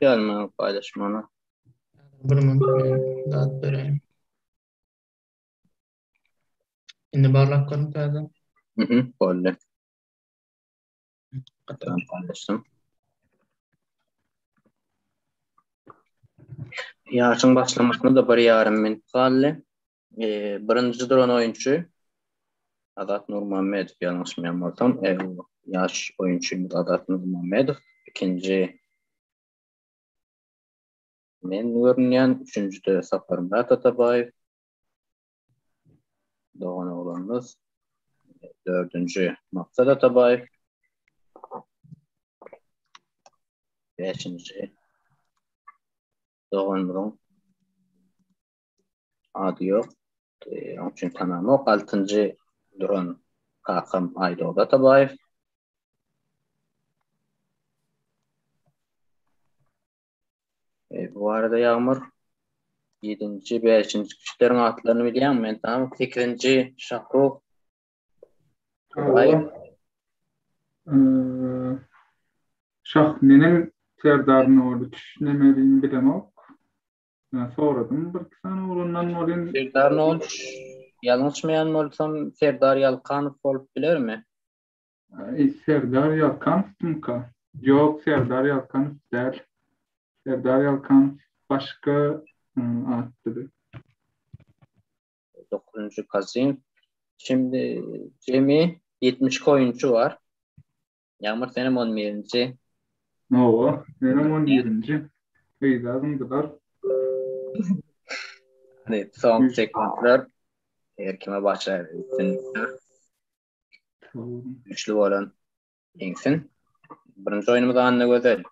Gelme paylaşmanı. Bir minut men zat bereyim. Indi barlak görünýärdi. Bolly. Gaty. Ben paylaştım. Yaşın başlamasına da bir yarım minut kaldı. Birinci duran oyuncu Adat Nurmamedov yanlışmayan olsam. Yaş oyuncumuz Adat Nurmamedov. İkinci men görünýän, üçüncüde Safar Murat Atabayev. Doğan oğlanımız. Dördüncü Maksat Atabayev. Beşinci Doğan'ın adı yok. Onun için tamam yok. Altıncı duran Kakam Aydoğdu Atabayev. Bu arada Yağmur 7. 5. kişilerin adlarını biliyorum ben, tamam. Fikrinci Şahruh Tugay. Şahmenin serdarını orada düşünemediğini bilemem. Soradım. Bir sene olandan olin Serdar ne olmuş? Yanlışmayan olsam Serdar Yalkanov olup bilir mi? Serdar Yalkanov mı? Yok, Serdar Yalkanov değil. Serdar Yalkanov başka attı. 9. Kazim. Şimdi Cemi 70 oyuncu var. Yağmur senin 11. No, benim 11. Beyzadın kadar. Hani son sekundlar erkime başlar. Güçlü olan yensin. Birinci oyunumuz Anne Gözel.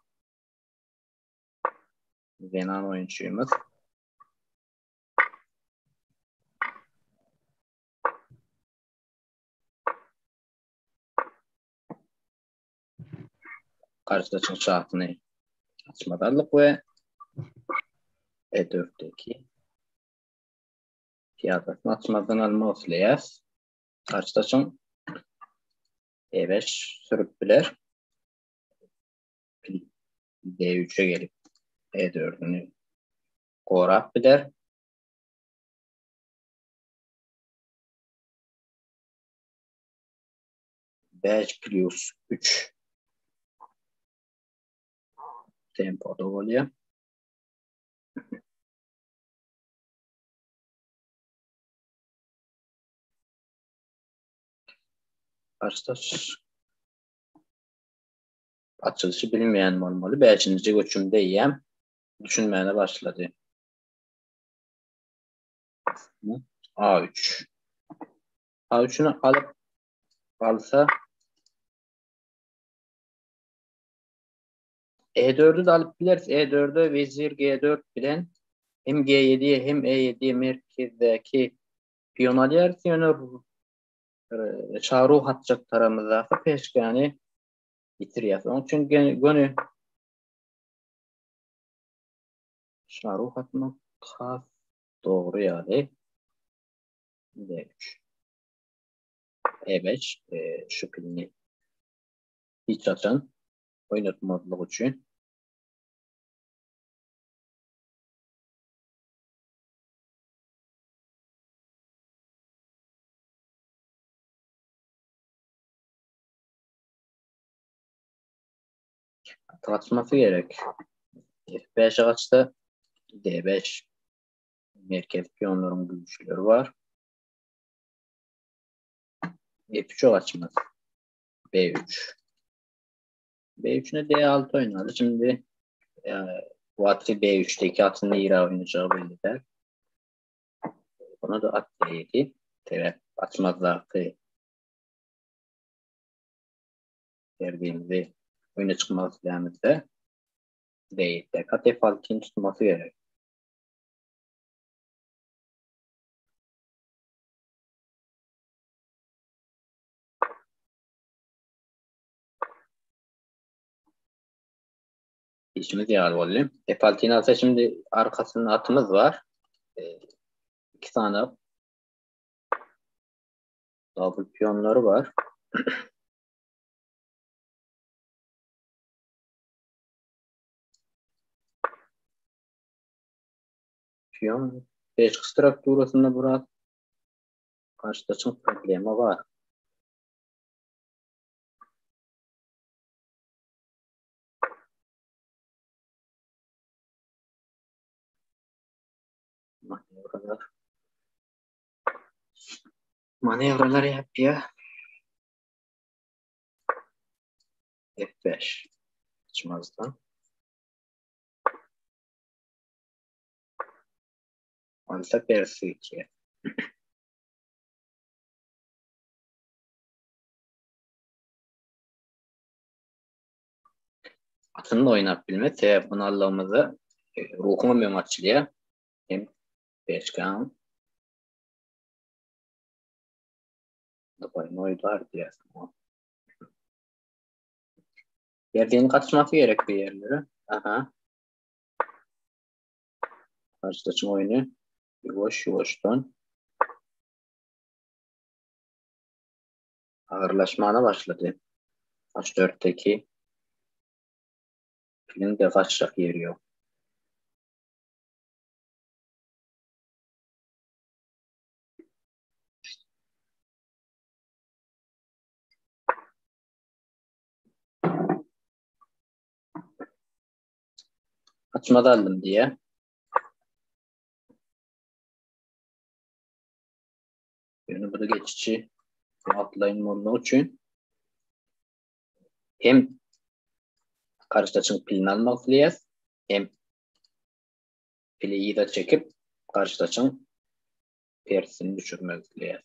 Zenan oyuncuyumuz. Karşıdaşın şahtını açmadarlık ve E4'teki fiyatını açmadan alma ofleyaz. Karşıdaşın E5 sürüp biler. D3'e gelip E4'ünü korap biler. B+3 tempoda oluyor. Karşıdaş açılışı bilmeyen olmalı. 5. göçümdeyim. Düşünmeye başladı. A3. A3'ünü alıp alsa E4'ü de alıp biliriz. E4'ü vezir G4 bilen hem G7'ye hem E7'ye merkezdeki piyon alıyarız. Yani Şahruh atacak taramızda peşkani bitiriyoruz. Onun için gönü Şahruh atmak kas doğru yani. D3. E5 şu pilini hiç açan oynatmadığı için atlatması gerek. F5 açtı. D5 merkez piyonların güçleri var. F3'ü açmaz. B3. B3'üne D6 oynadı. Şimdi bu atı B3'teki atın ira oynayacağı belli der. Ona da at D7. Evet, açmazlar verdiğimizde oyuna çıkmaz silahımızda D7'de kat F6'ın tutması gerek. İşimiz yağlı oluyor. F6'ın alsa şimdi arkasında atımız var. 2 tane double piyonları var. piyon. Beşik strukturasında biraz karşılaşan problemi var. Manevralar yapıyor. F5 açmazdan. Alfa R2. Atını oynap bilme. Bunu Allah'ımızı ruhuma bir maçlıya. Hem beşkan. Dıbayını oylar diye. Yerliğinin kaçması gerek bir yerlere. Aha. Karşılaşın oyunu. Yavaştan ağırlaşmana başladı. H4'teki filin de kaçacak yeri yok. Açmada aldım diye. Yani burada geçici atlayın onun için hem karşıdaşın pilini almalıyız hem pili iyi de çekip karşıdaşın persini düşürmeliyiz.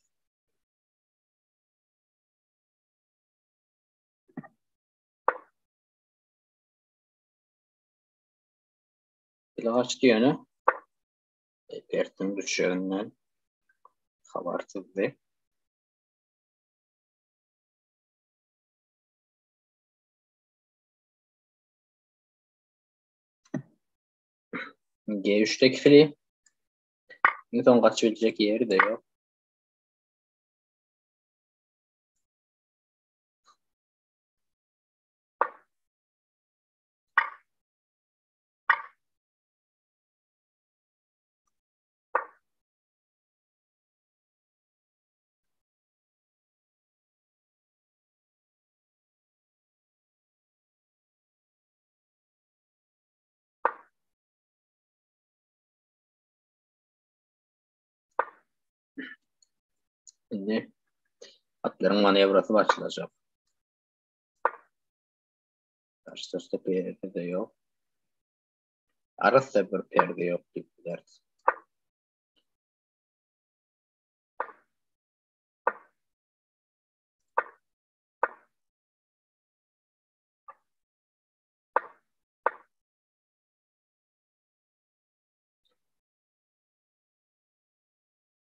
Pili açtı yönü persini düşüründen habersizdi. G3'teki fili Newton kaçabilecek yeri de yok. Şimdi atların manevrası başlayacak. Karşıdaşta perde de yok. Arası bir perde yok gibiler.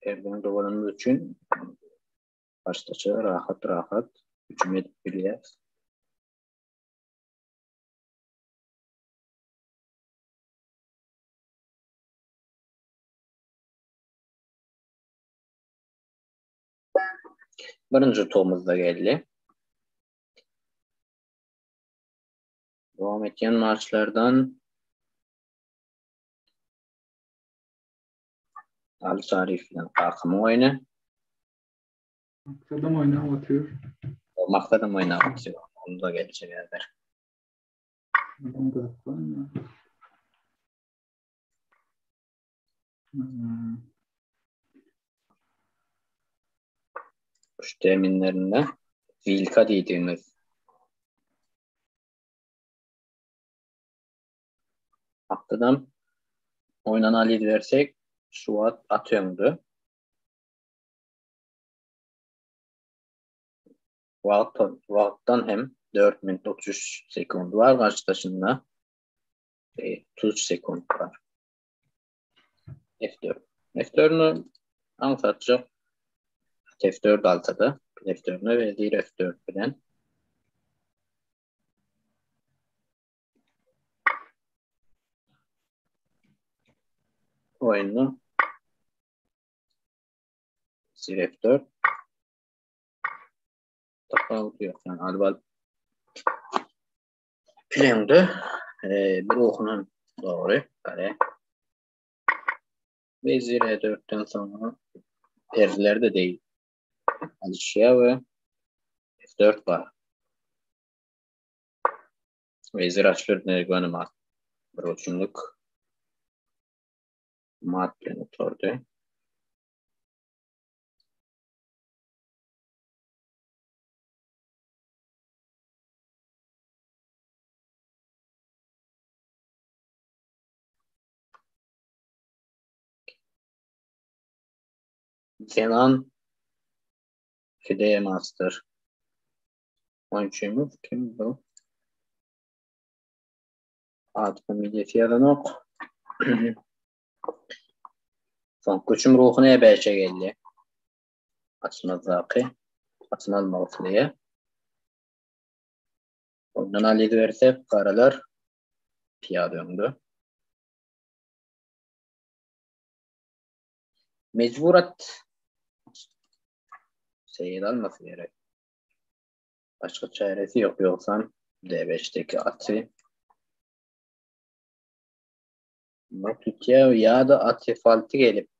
Perdenin duvarının için karşıdaşı rahat hücum edip biliyor. Birinci turumuzda geldi. Devam eden maçlardan Ali Sarif ile Akım oyunu. Maksadım oynamak atıyor. Maksadım oynamak istiyor. Onu da gelecek beraber. Kuş teminlerinde Vilka dediğimiz haftadan oynanan Ali versek Suat atıyordu. Vaattan hem 4 minut 33 sekund var. Karşıdaşında 33 sekund var. F4. F4'ünü anlatacak. F4 altıda. F4'üne verdiği F4 bilen. Oyunu F4 takılıyor. Yani albal planda bir okunun doğru kare Vezir E4'ten sonra perdeler de değil. Alışya ve F4 var. Vezir H4 nergvanı mat. Bir uçumluk mat bilen oturdu. Zenan Fideye Master. Oyuncumuz kim bu? Adını milleti yalan ok. Son koçum ruhuna ebeşe geldi. Açmaz zaki. Açmaz mağfiliye. Ondan halleди versek karalar piyade döndü. Mecburat seyir alması gerek. Başka çaresi yok, yoksa D5'teki atı Matutya ya da atı faltı gelip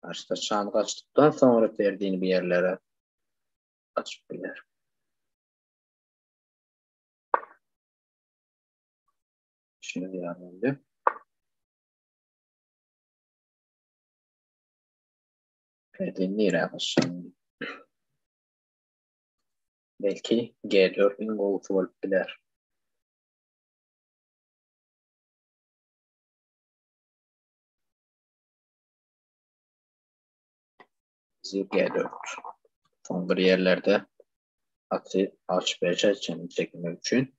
karşıda şan kaçtıktan sonra verdiğini bir yerlere açıp bilir. Şimdi yararlandı. Verdiğini yere aşağı. Belki G4'ün golfü olup bilir. G4. Son bir yerlerde atı H5'e çekmek için.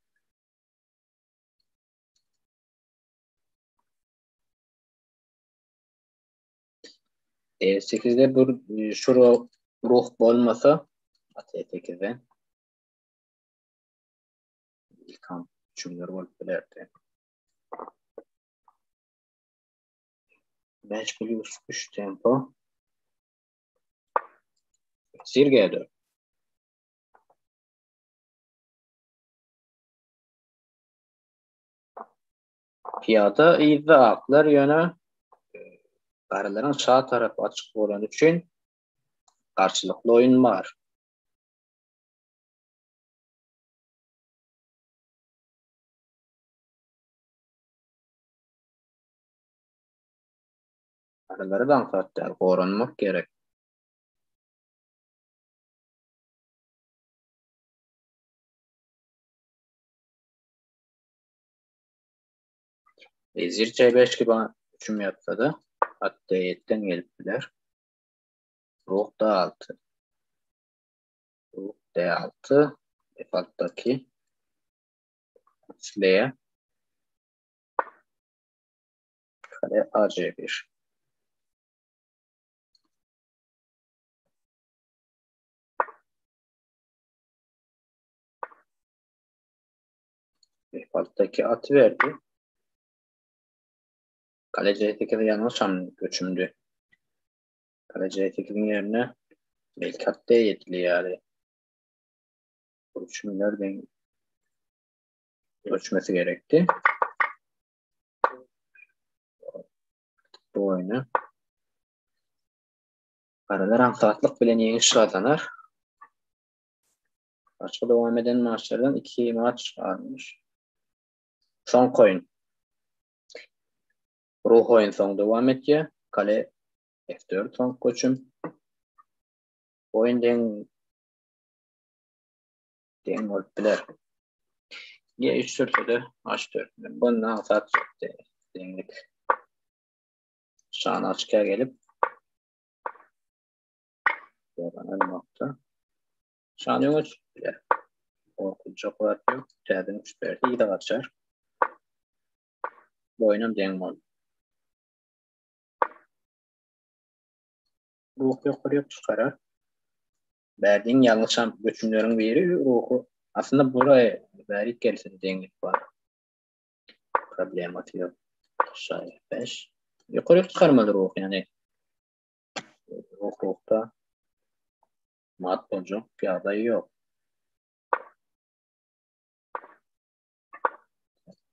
D8'de bir şu ruh olmasa atı E8'de ilk an cümleler olup bilirdi. Mecburi 3 tempo. Sir G4. Piyada izle aklar yönü karelerin sağ tarafı açık olan için karşılıklı oyun var. Kareleri dansatlar korunmak gerek. Vezir C5 gibi hücum yapsa da hatta D7'den gelip bilir. Ruh D6. Ruh D6. F6'daki L'ye kare AC1. F6'daki at verdi. Kale C8'de yanlış hamle göçümdü. Kale C8'in yerine belki at D7'li yani. Göçümlerden ölçmesi gerekti. Bu oyunu kareler ansatlık bile yeniliş kazanır. Başka devam eden maçlardan 2 maç almış. Son coin. Ruh oyun son devam ediyor. Kale F4 son koçum. Oyun den olup bilir. G3 sürse de H4. Bundan saat çekti. Denlik. Şan açığa gelip yalan nokta. Şan yolu bilir. Korkunç olarak yok. Tədin 3-4'i iyi de açar. Bu oyunun den oldu. Ruh yukarı çıkarar. Verdiğin yanlış göçümlerin biri ruhu. Aslında buraya verip gelsin denlik var. Problematik yok. Aşağıya 5. Yukarı çıkarmadı ruh yani. Ruhta mat olacak bir aday yok.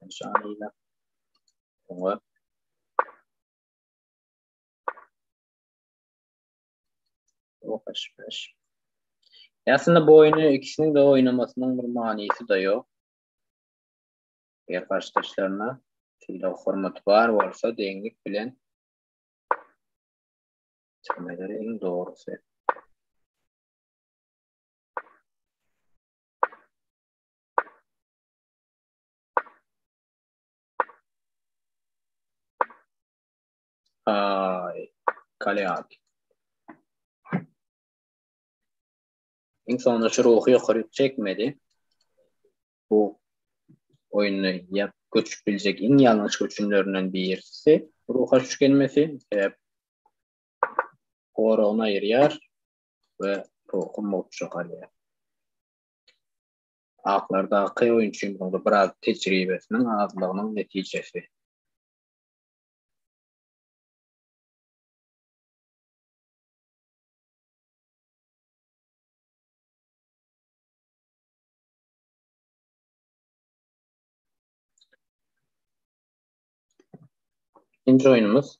Şanıyla. Ama O kaçmış. Aslında bu oyunu ikisinin de oynamasının bir manisi de yok. Eğer karşıdaşlarına tüyle formatı var olsa denglik bilen çıkmaları en doğrusu. Ay, kale abi. İnsanlar şu ruhu yukarı çekmedi. Bu oyunu göçübilecek en yanlış göçünlerinden birisi ruha şu gelmesi. Doğru ona yer ve ruhun mutlu kalıyor. Aklardaki oyuncunun biraz tecrübesinin azlığının neticesi. İkinci oyunumuz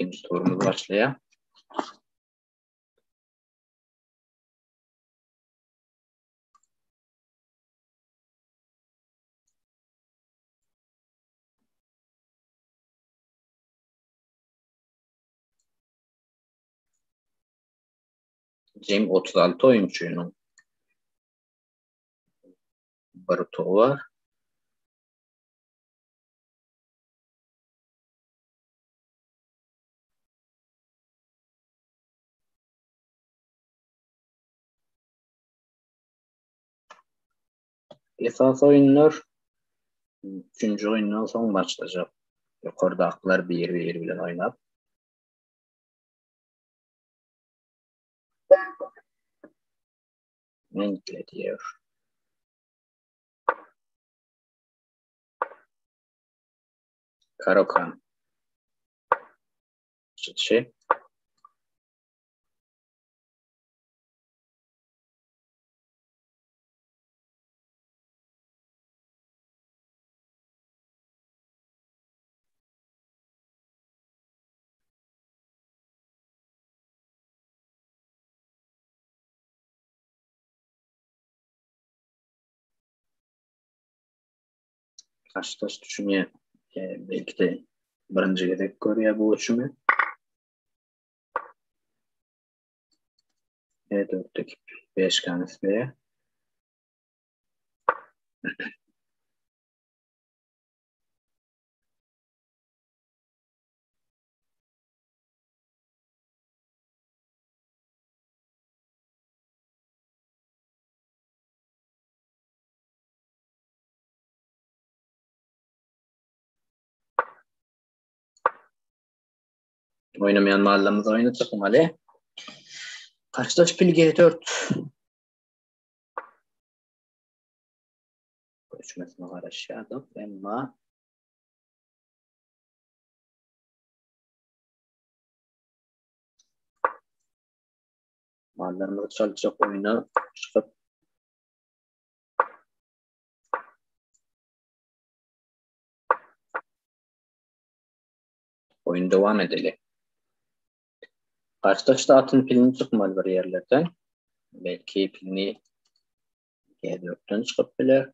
ikinci turumuz başlıyor. Cem 36 oyuncunun bir turu var. Esas oyunlar 3. oyundan son başlayacak. Yukarıda aklar bir bilen oynap. Enkle diyor. Karokan. Şey. Karşıdaş düşünüyor. Belki de birinci gerek görüyor bu uçumu. E4'teki 5 kanısı. Oynamayan mahallemiz oyunu çıkmalı. Karşıdaş pil G4. Ölçmesine karışıyorduk ama mahallemizde çalışacak oyunu çıkıp oyun devam edelim. Karşıdaşta atın pilini çıkmalı bir yerlerden. Belki pilini G4'ten çıkıp bile.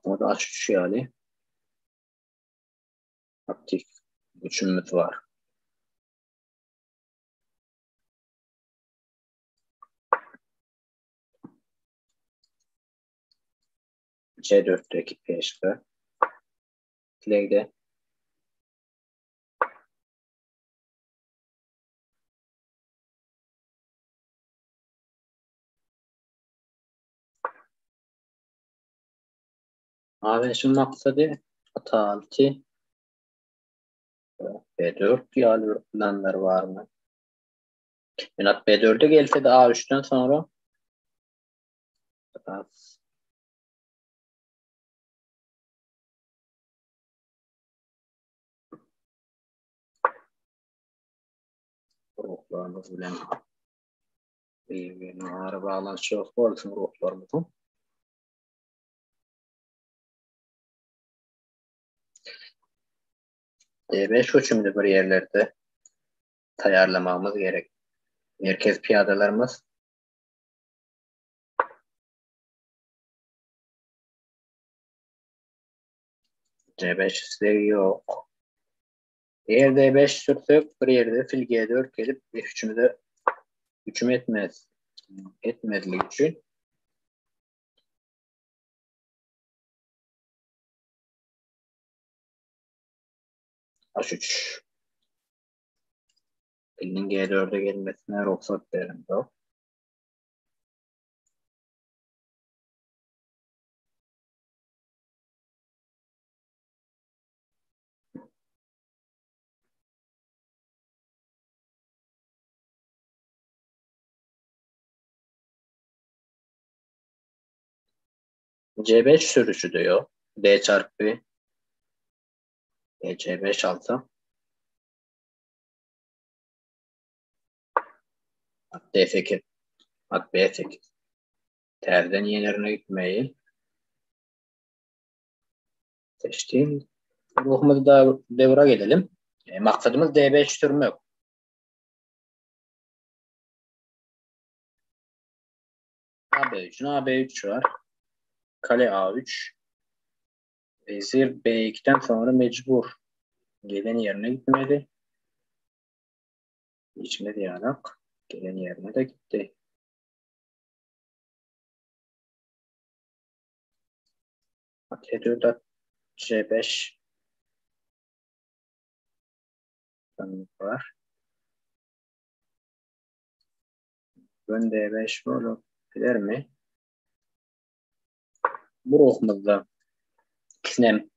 O da aç düşüyor hali. Aktif üçümüz var. C4'teki peşke. Play'de Aveş'in maksadı ata 6 B4 diğer planlar var mı? At B4'e gelse de A3'ten sonra ruhlarımız bilen birbirine ağır bağlantısı yok olsun ruhlarımızın. D5 uçumlu bir yerlerde tayarlamamız gerek. Merkez piyadalarımız C5 isteği yok. Eğer D5 sürsek bir yerde fil G4 gelip F3'ümü de hücum etmez. Etmezlik için H3 filin G4'e gelmesine ruhsat verin. Yok. C5 sürüşü diyor. D çarpı C5 alsam at D8 at B8 terden yenerine gitmeyi seçtiğim ruhumuzu da devra gelelim. Maksadımız D5 sürmek. AB3'ün AB3 var. Kale A3. Vezir B2'den sonra mecbur. Gelen yerine gitmedi. Geçmedi yanak. Gelen yerine de gitti. T4 C5 var. Ön D5 böyle gider mi? Bu ruhumuzda ikisine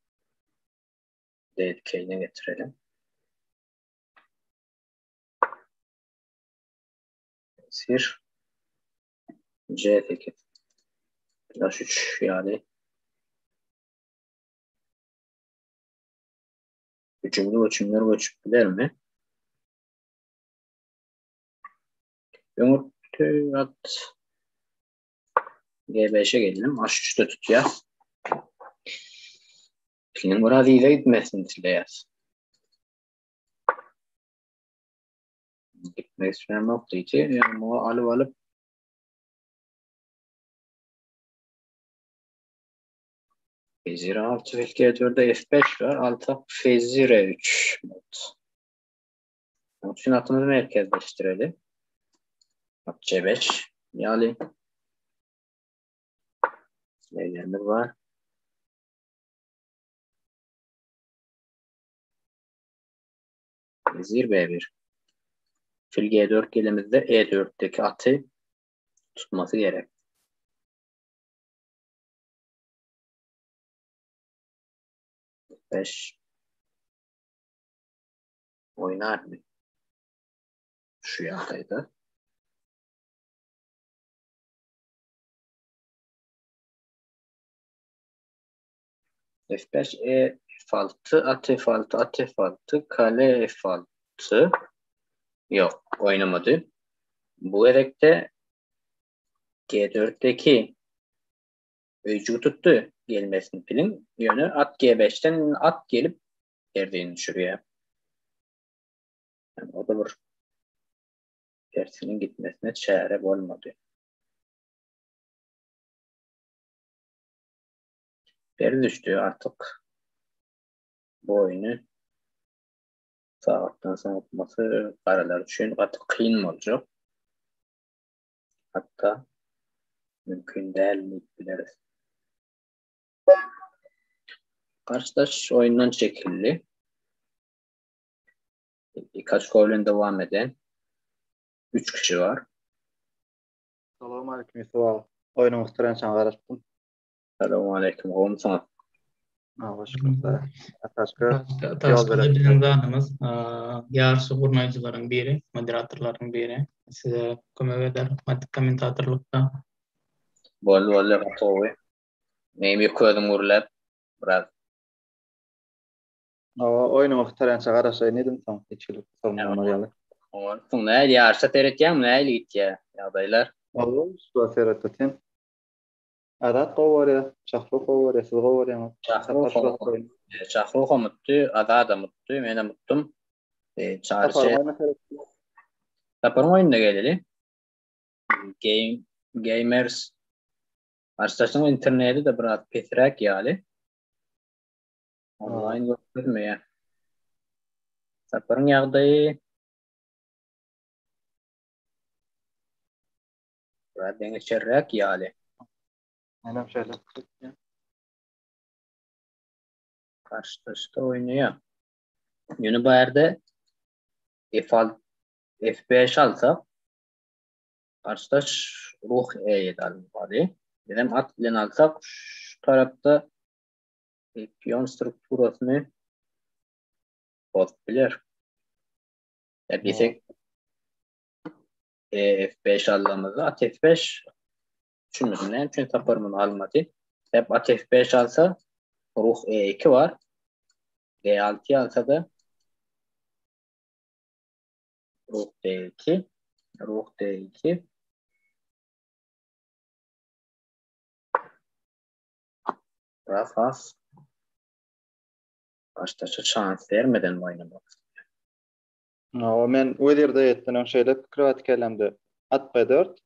D dikeyine getirelim. Sir C8 H3 yani üçümler uçup gider mi? Yumurta at G5'e gelelim. H3'te tutuyor. Filin buraya gitmesin tileyaz. Gitmek isteyen nokta için yani o alıp Vezir 6 fil G4'de F5 var. Alta Vezir E3 mod. Onun için atımızı merkezleştirelim. At C5 yani neylerimiz var? Vezir B1 fil G4 gelimizde E4'teki atı tutması gerek. F5 oynar mı? Şu yandaydı. F5 E F6 at F6 at F6 kale F6 yok oynamadı. Bu erekte G4'teki öcü tuttu gelmesini filin yönü at G5'ten at gelip yerdiğini düşürüyor. Yani o da bir tersinin gitmesine çare olmadı. Geri düştü artık bu oyunu sağlıktan sanatması karalar için artık kıyın mı olacak? Hatta mümkün değil mi biliriz. Karşıdaş oyundan çekildi. Birkaç golle devam eden 3 kişi var. Selamun aleyküm Yusuf. Oyunu muhtemelen sen karıştın. Selamun aleyküm. Oğlum sana. Başka. Taşkıda bizim zanımız yarışı kurnayıcıların biri, moderatorların biri. Size kömek eder, komentatorlukta. Bol katovi. Neyim yıkıyordum urlap. Biraz. Oyunu muhtemelen sen karıştın. Neden tam içilik sorunlar yalı? Olsun. Ne yarışa tereteceğim? Ne git ya? Ya beyler. Olur. Su seyrettin. Adat gowy, çakro gowy, siz gowy ýa-ni. Çahru homutdy, azada mutdy, mene mutdum. Çarşy Taparyň oýununa geleli. Gamers Arstaşyň interneti de biraz petrak ýaly. Online görmeye. Taparyň ýagdaýy biraz deňeçerrak ýaly. Aynen şöyle. Karşılaştı oynuyor. Yönü bu yerde F5 alsa karşılaş ruh E'ye dalmalı. Benim at bilen alsak şu tarafta piyon strukturasını bozabilir. Desek F5 aldığımızda at F5 düşünmüyorum. Çünkü taparımın almadı. Hep at F5 alsa ruh E2 var. D6 alsa da ruh D2 ruh D2 Rafas baştaşa şans vermeden oynamak. No, men o ýerde etdiňem şeýle pikir etkelemdi. At B4,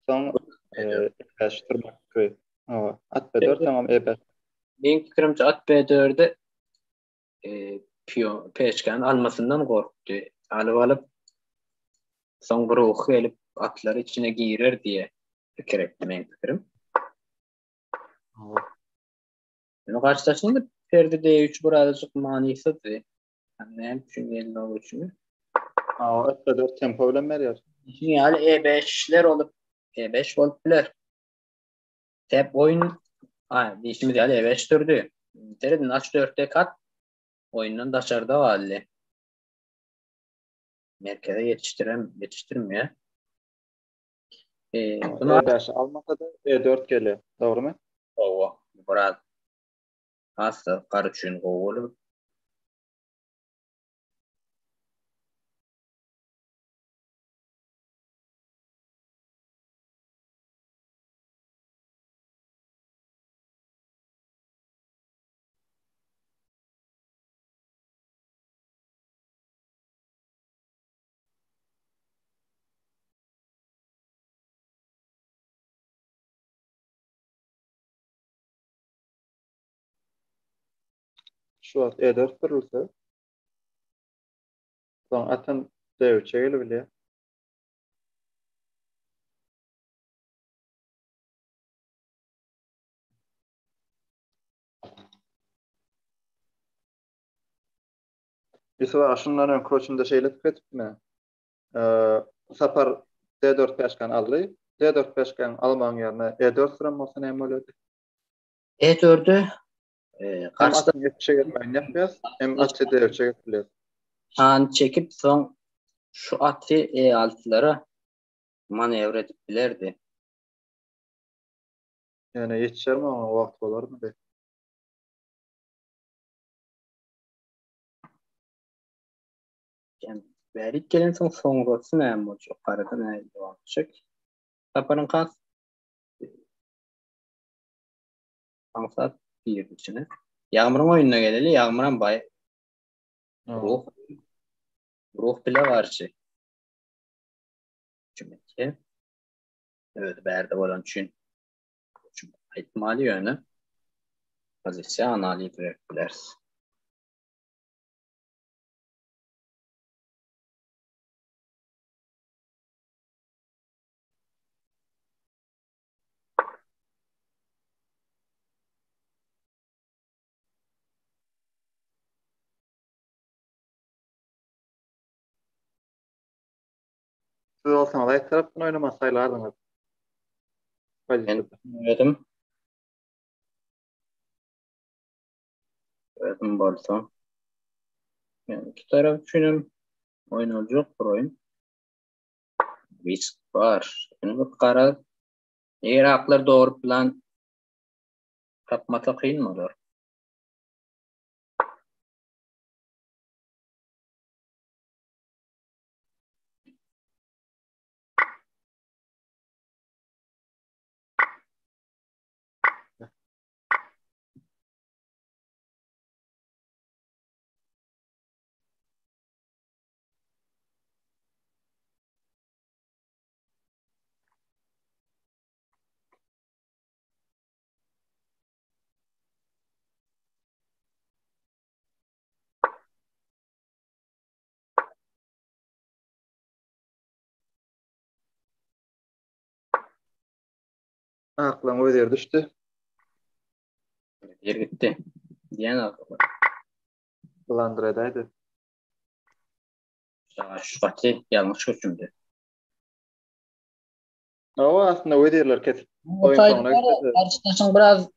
soň E5 turmak köy. At B4 tamam E5. Benim fikrimce at B4'de peçken almasından korktu. Alıp son bir oku elip atları içine girer diye fikir ettim benim fikrim. Bunu karşılaştığında perde D3 birazcık manisiydi. Yani hem düşünceyle o üçünü. At B4 tempo bilen berýär. Yani E5'ler olup E5 voltlar. Hep oyun değişimi değil E5 türdü. Teredin H4'te kat oyunun dışarıda valli. Merkeze yetiştirmiyor. Bunu E5 almasa da E4 gelýär. Dogrymy? Ova. Biraz hasta karışın kovulu. Şu wagt E4 durulsa, soň atyn D3'e gelebilýär. Ýa-da aşyndan kroçunda şeýle etipmi? Sapar D4 peşken aldy. D4 peşken almaň ýerine E4 süren bolsa näme bolýardy? E4'ü Hem karşıda atın yetişe gelmeyen yapıyoruz, hem atı D3'e getiriyoruz. çekip son şu atı E6'lara manevra edip bilerdi. Yani yetişer mi ama o vakti olur mu de? Yani verik gelen sonrası näme bolacak? Karada näme bolacak? Taparın kas saat 1 içine. Yağmurun oyununa geleli. Yağmuran bay ruh bile karşı. Çünkü evet berde olan için ihtimali yönü pozisyon analiz verebiliriz. Siz olsanız ayet taraftan oynamaz sayılardınız. Ben öğretim bolsa. Yani iki taraf üçünüm oyun olacak bir oyun. Risk var. Yani bu karar eğer aklar doğru plan tapmasa kıyın mı olur? Aklan öder düştü. Yer gitti. Diyen akıllı. Bulandıraydı. Şu katı yanlış hükümdü. O aslında öderler kesip oyun Otayda sonuna gitti. karşılaşın biraz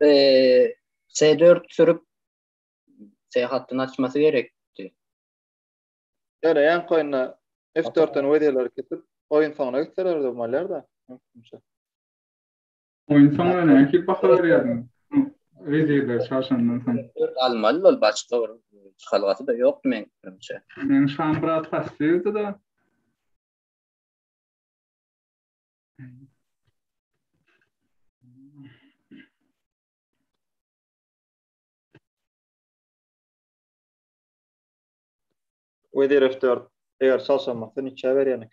S4 sürüp hattını açması gerekti. Yani yan koyuna F4'ten öderler kesip oyun sonuna gittiler mallar da. Oyun sonuna ne ki bakalar yani. Rezervler çarşandan sonra. Almalı ol başka bir halgatı da yok men fikrimçe. Men şan biraz tasdiydi da. Öder F4 eğer salsamazsa niçe ver yani.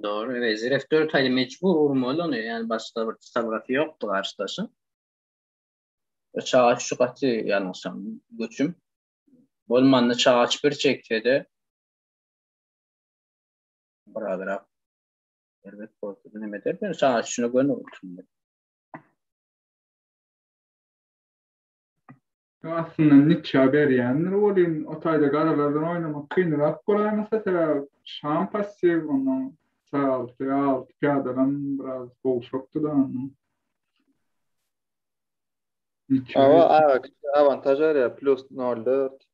Doğru. Vezir F4 hali mecbur urmalı onu. Yani başka bir tasarrufatı yoktu karşıdaşın. Çağaç şu katı yanılsam göçüm. Bolmanlı çağaç bir çekti. Birader evet korkudu ne der? Ben çağaç şunu gönül oturdu. Aslında niçe haber yani. Rolün otayda karalardan oynamak kıyınırak kolay mesela şan pasif onun sağ altı piyadadan biraz bol şoktu da onun. Niçe Ama avantaj var ya plus 0.4.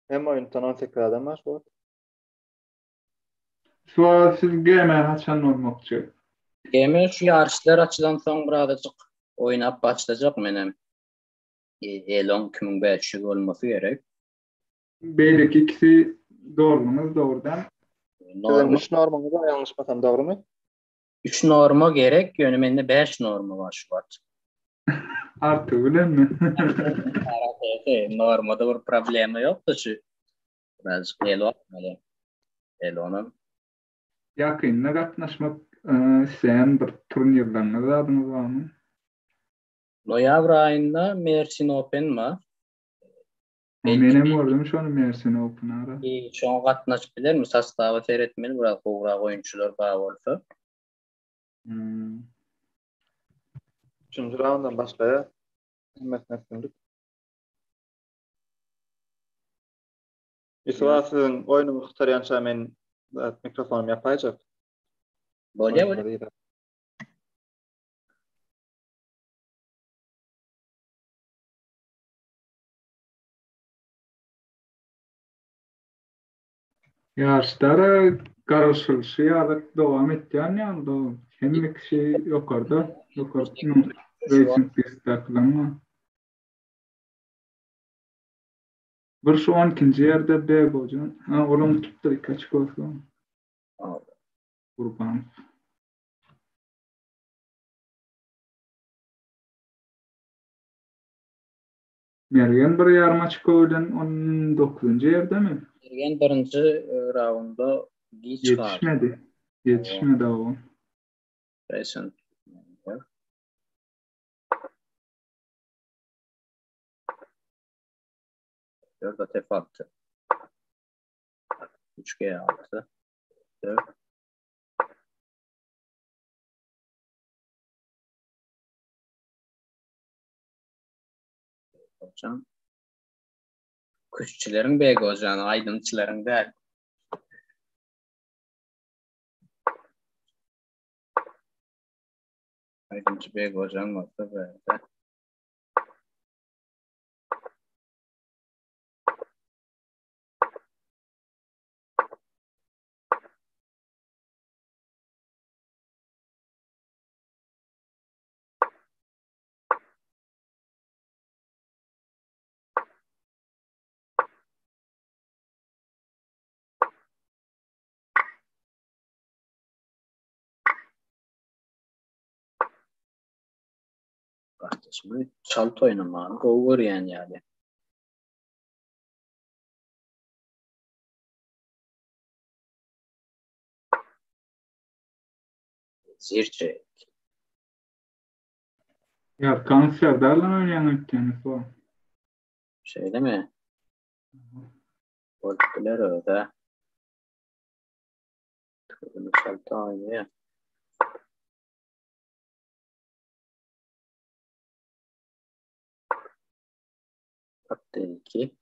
Hem oyundan 18 adam var bu. Sual siz gamer haçan olmakçı. Gamer şu yarışlar açılan son birazcık oynap başlayacak menem. Elon 2500 olması gerek. Beydeki ikisi doğrunuz doğrudan. Normal 3 normal da yanlış masam doğru mu? 3 norma gerek. Yönümende 5 norma var şu an. Artı öyle mi? Normada bir problemi yoktu şu. Biraz Elon'un. Yakınına katnaşmak sen bir turnirlerine de adınız var mı? Noyabr ayında Mersin Open var. Menem gördüm şu an Mersin Open'ara. Şu an katnaş bilir mi? Sastavı seyretmeli. Biraz uğrak oyuncular bağ olsa. Üçüncü rounddan başlaya. Mesnetsinlik. İsva sizin oyunu muhtaryança men mikrofonum yapayacak. Böyle. Yarışlara karışılışı yadık devam etti yani da hem kişi yukarıda racing pistaklanma. Bir şu an ikinci yerde B hocam. Oğlum tuttu kaç olsun. Kurban. Mergen bir yarım açık oydan 19. yerde mi? Mergen birinci raunda Yetişmedi o. Reysen. Dörde tef attı. 3G attı. 4. Hocam. Kuşçilerin beygi hocam. Aydınçıların değil. Aydınçı beygi hocam varsa böyle. Şimdi çaltı oynamanı kovur yani. Zirçe. Ya kanser derler oynayan ötkenisi o. Şey değil mi? Golpüler öyle. Misal aynı. Hatta 2.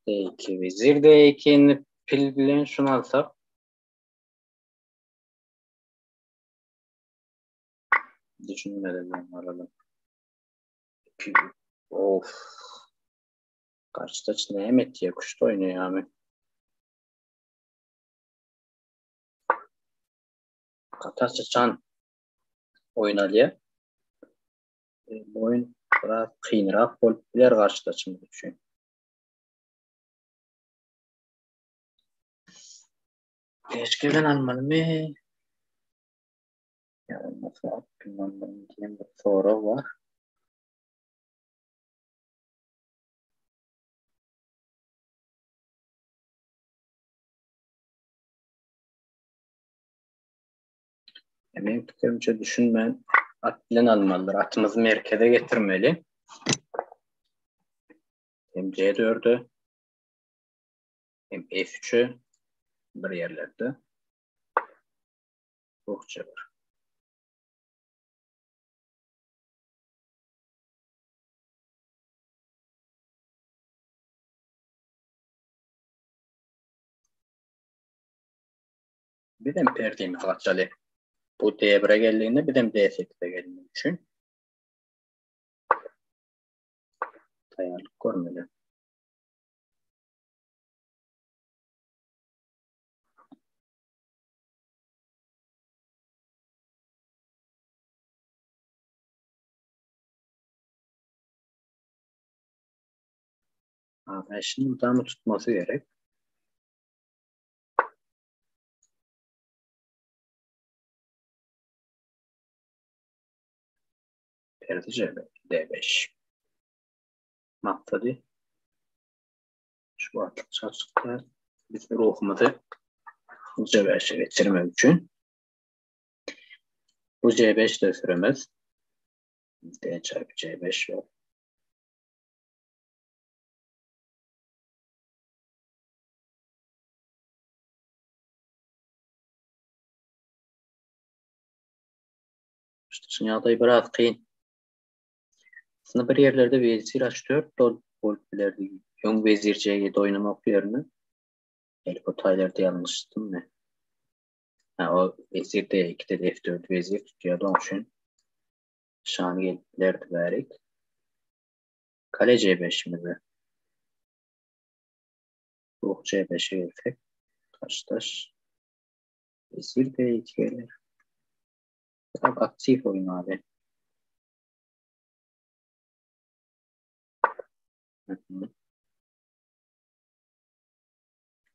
D2 vezir D2'nin pil bilen şunu alsak. Düşünmeden alalım. Of. Karşıda ne emet diye kuşta oynuyor abi. Katarsa çan oynalıya. Bu oyun biraz kıyınırak golpüler karşıda şimdi düşün. Keşke ben almalı mı? Yani nasıl bilmem diyeyim bir soru var. Benim fikrimce düşünmen at bilen almalıdır. Atımızı merkeze getirmeli. Hem C4'ü hem F3'ü bir yerlerde. Çokça var. Bir de perdiğimiz kaçalı. Bu D1'e geldiğinde bir de D8'e geldiğini düşün. Tayarlık görmeli. Ama şimdi adamı tutması gerek. Perdi C5, D5. Maktadı. Şu artık çarşıkta biz ruhumuzu C5'e geçirmek için. Bu C5 de süremez. D çarpı C5 yok. İşte dünyada biraz kıyın. Aslında bir yerlerde vezir H4 golpülerde yon vezir C7 oynamak yerine el taylarda yanlıştım mı? Ha, o vezir D2'de de F4 vezir tutuyor. Onun için şanı geliplerdi verik. Kale C5'imizi. Ruh C5'e gelsek. Taş. Vezir D2 gelir. Çok aktif oyun abi.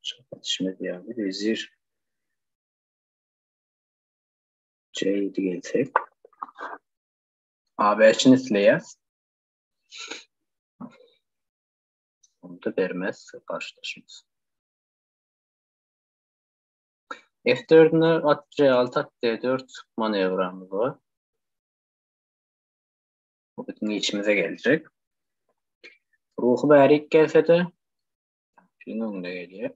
Çok atışmadı abi. Vezir C7 gelsek. Abi için izleyeceğiz. Onu da vermez karşılaşımız. F4'üne at C6 at D4 manevramız var. Bu bütün içimize gelecek. Ruhu berik gelse de filin önüne geliyor.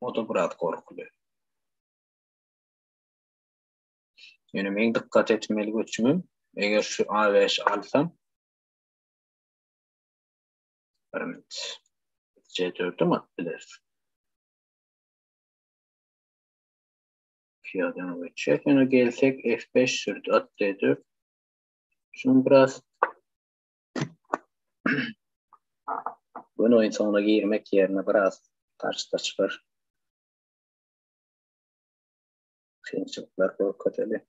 O da biraz korkuluyor. Yönüme dikkat etmeli göçümüm. Eğer şu A5 alsam C4'ü mü atabiliriz? Piyadını geçecek. Yani gelsek F5 sürdü. At D4. Şimdi biraz bunu oyun sonuna girmek yerine biraz karşıda çıkar. Kıyımcılıklar korkuteli.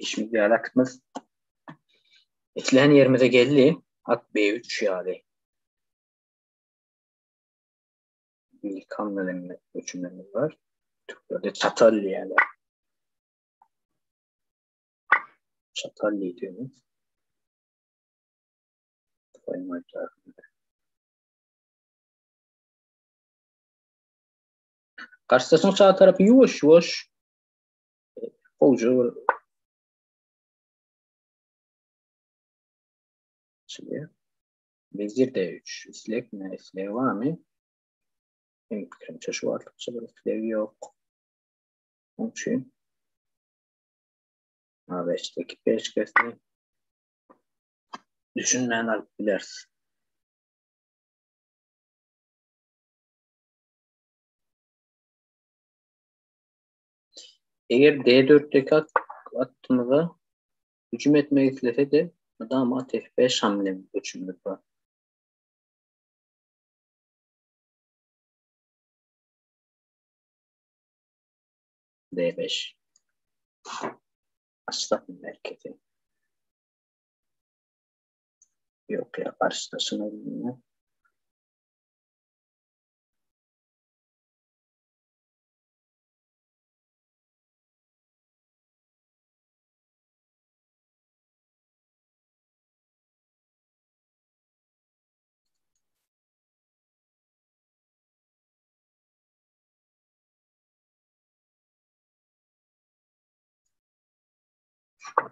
Şimdi alakamız etlen yerimize geldi. At B3 yani. İlk hamlelerinde göçümlerimiz var. Türklerde Çatalli yani. Çatalli diyoruz. Koymayacağız. Karşısının sağ tarafı yuvaş yuvaş. Bolca şimdi vezir D3. İslek mi? İslek var mı? Benim fikrimce şu varlıkça bir isleği yok. Onun için A5'teki peşkesini düşünmeyen alıp bileriz. Eğer D4'teki attığımızda hücum etmeyi istese de damat F5 hamlemiz hücumumuz var. D5. Aslan merkezi. Yok ya karşılaşına bilmiyor.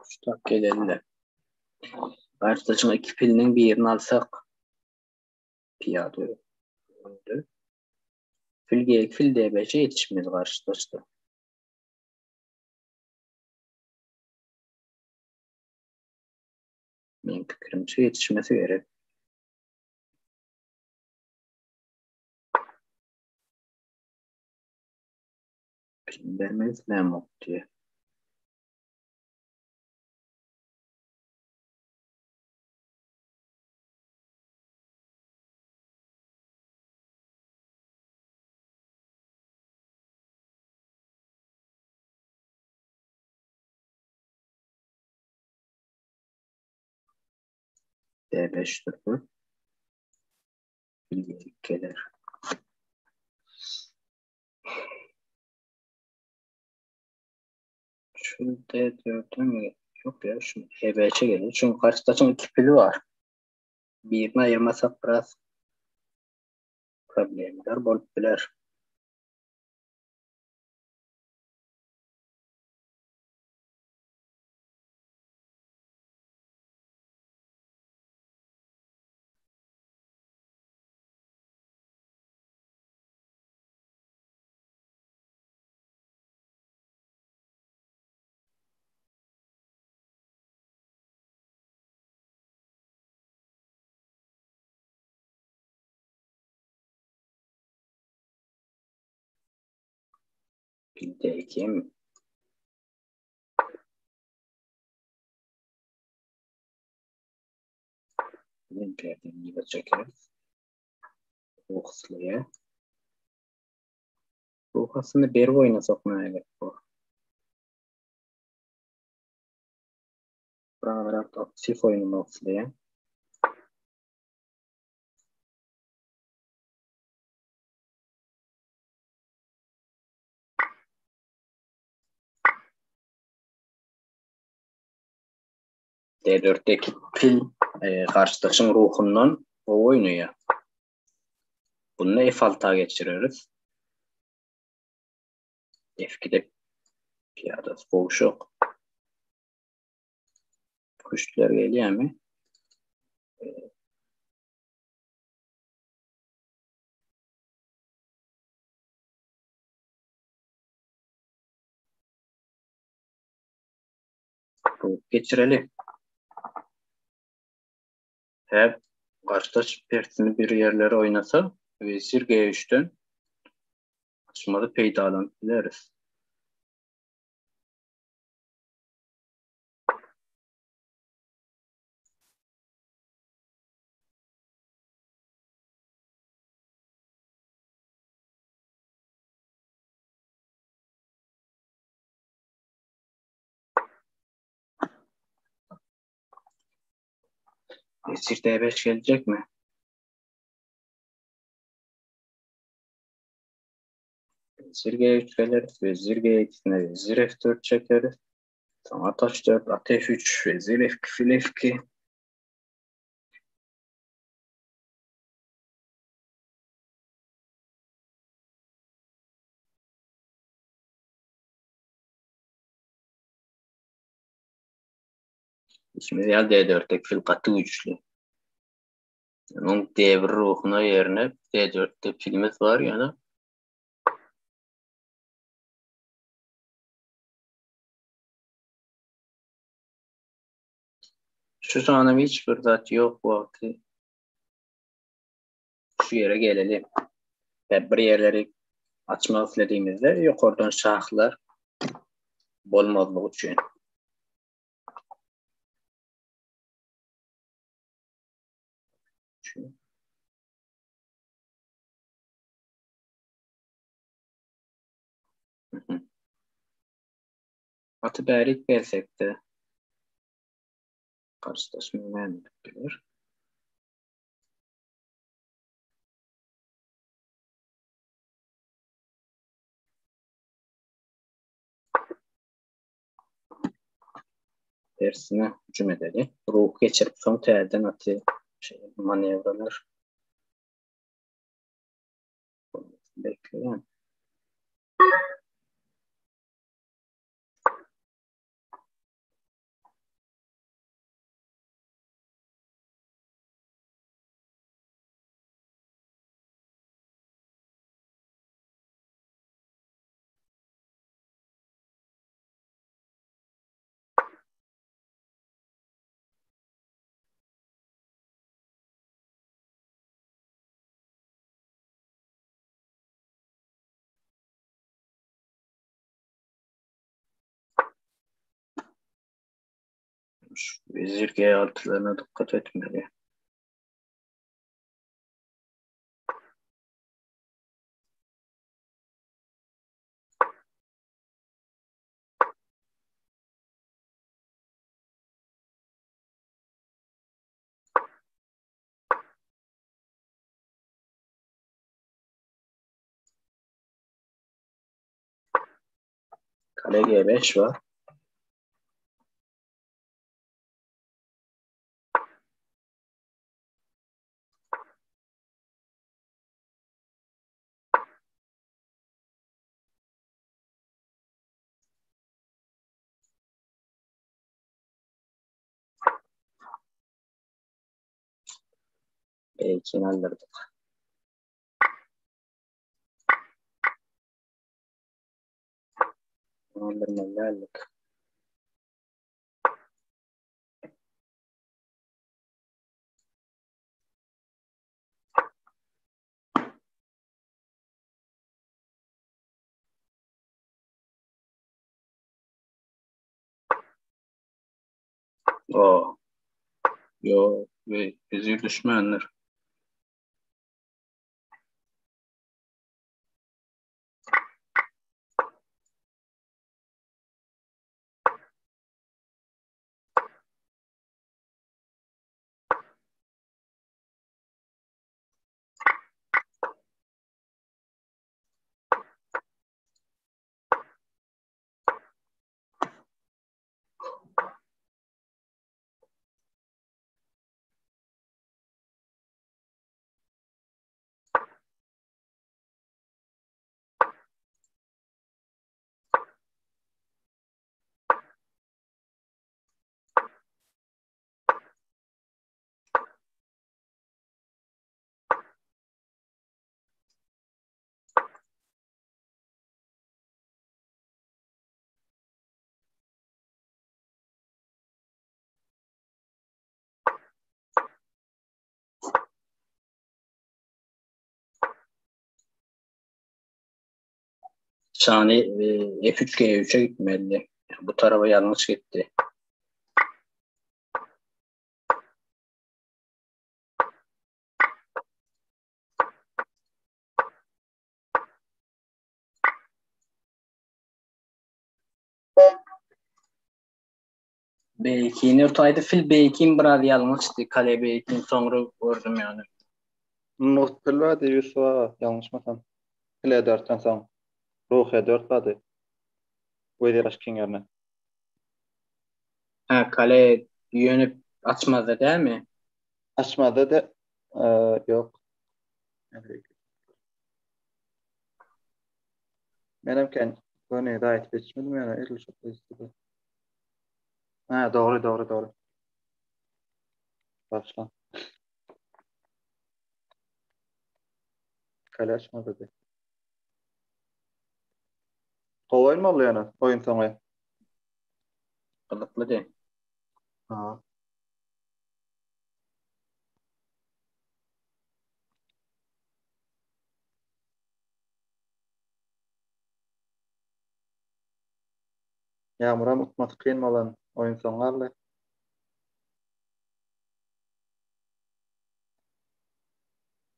Uçtak gelelim. Karşılaşına iki filinin bir yerini alsak piyade öldü. Fil D5'e yetişmez karşılaştı. Benim fikrimce yetişmesi gerek. Film vermeyiz ne yok diye. D5'tir bu. Fil gelir. Şu D4'e mi? Yok ya şu E5'e gelir. Çünkü karşılaşın iki fili var. Birine ayırmasak biraz problemler bolup biler. Fil D2'ye mi? Linklerden gibi çekeriz. Ruhsluya. Ruh aslında bir oynasak mı gerek bu? Buralara aktif oynamak isteyen. D4'teki fil karşıdaşın ruhundan o oynuyor. Bunu F6'a geçiririz. F2'de piyada boğuşuk. Kuşlar geliyor mu? Ruh geçirelim. Hep karşıdaş persini bir yerlere oynasa vezir G3'ten açmalı peydalan biliriz. Vezir D5 gelecek mi? vezir G3 gelir. Vezir G2'ne vezir F4 çekeriz. Sonra taş 4, at F3, vezir F2, fil F2. Şimdi ya D4'teki fil katı güçlü. Yani onun devir ruhuna yerine D4'te filimiz var yani. Şu sanım hiçbir zat yok bu vakti. Şu yere gelelim. Ve bir yerleri açmak istediğimizde yukarıdan şahlar bolmazlığı için. Atı bərik gelsek de karşılaşmayı mənim bilir. Tersine hücum edelim. Ruh geçirip son telden atı manevralar bekleyen. Vezir G6'larına dikkat etmeli. Kale G5 var. B2'ni aldırdık. Aldırmalı aldık. O. Yo. Vezir düşmanlar. Sani F3 G3'e gitmeli. Bu tarafa yanlış gitti. B2'ni ortaydı. Fil B2'ni biraz yanlıştı. Kale B2'ni sonra gördüm yani. Muhtemelen de Yusuf'a yanlış mı? Fil E4'ten sonra. Ruhe 4 bady. Öýder aşkın ýerine. Ha, kale yönüp açmadı değil mi? Açmada da ýok. Menimken göne daýat geçmedim ýa-da edil şok istedi. Ha, doğru. Başla. Kale açmada da. Kolay mı oluyor yani oyun soňy? Kılıklı de. Ha. Ýamura mutmaty kyn bolan oyun soňarly.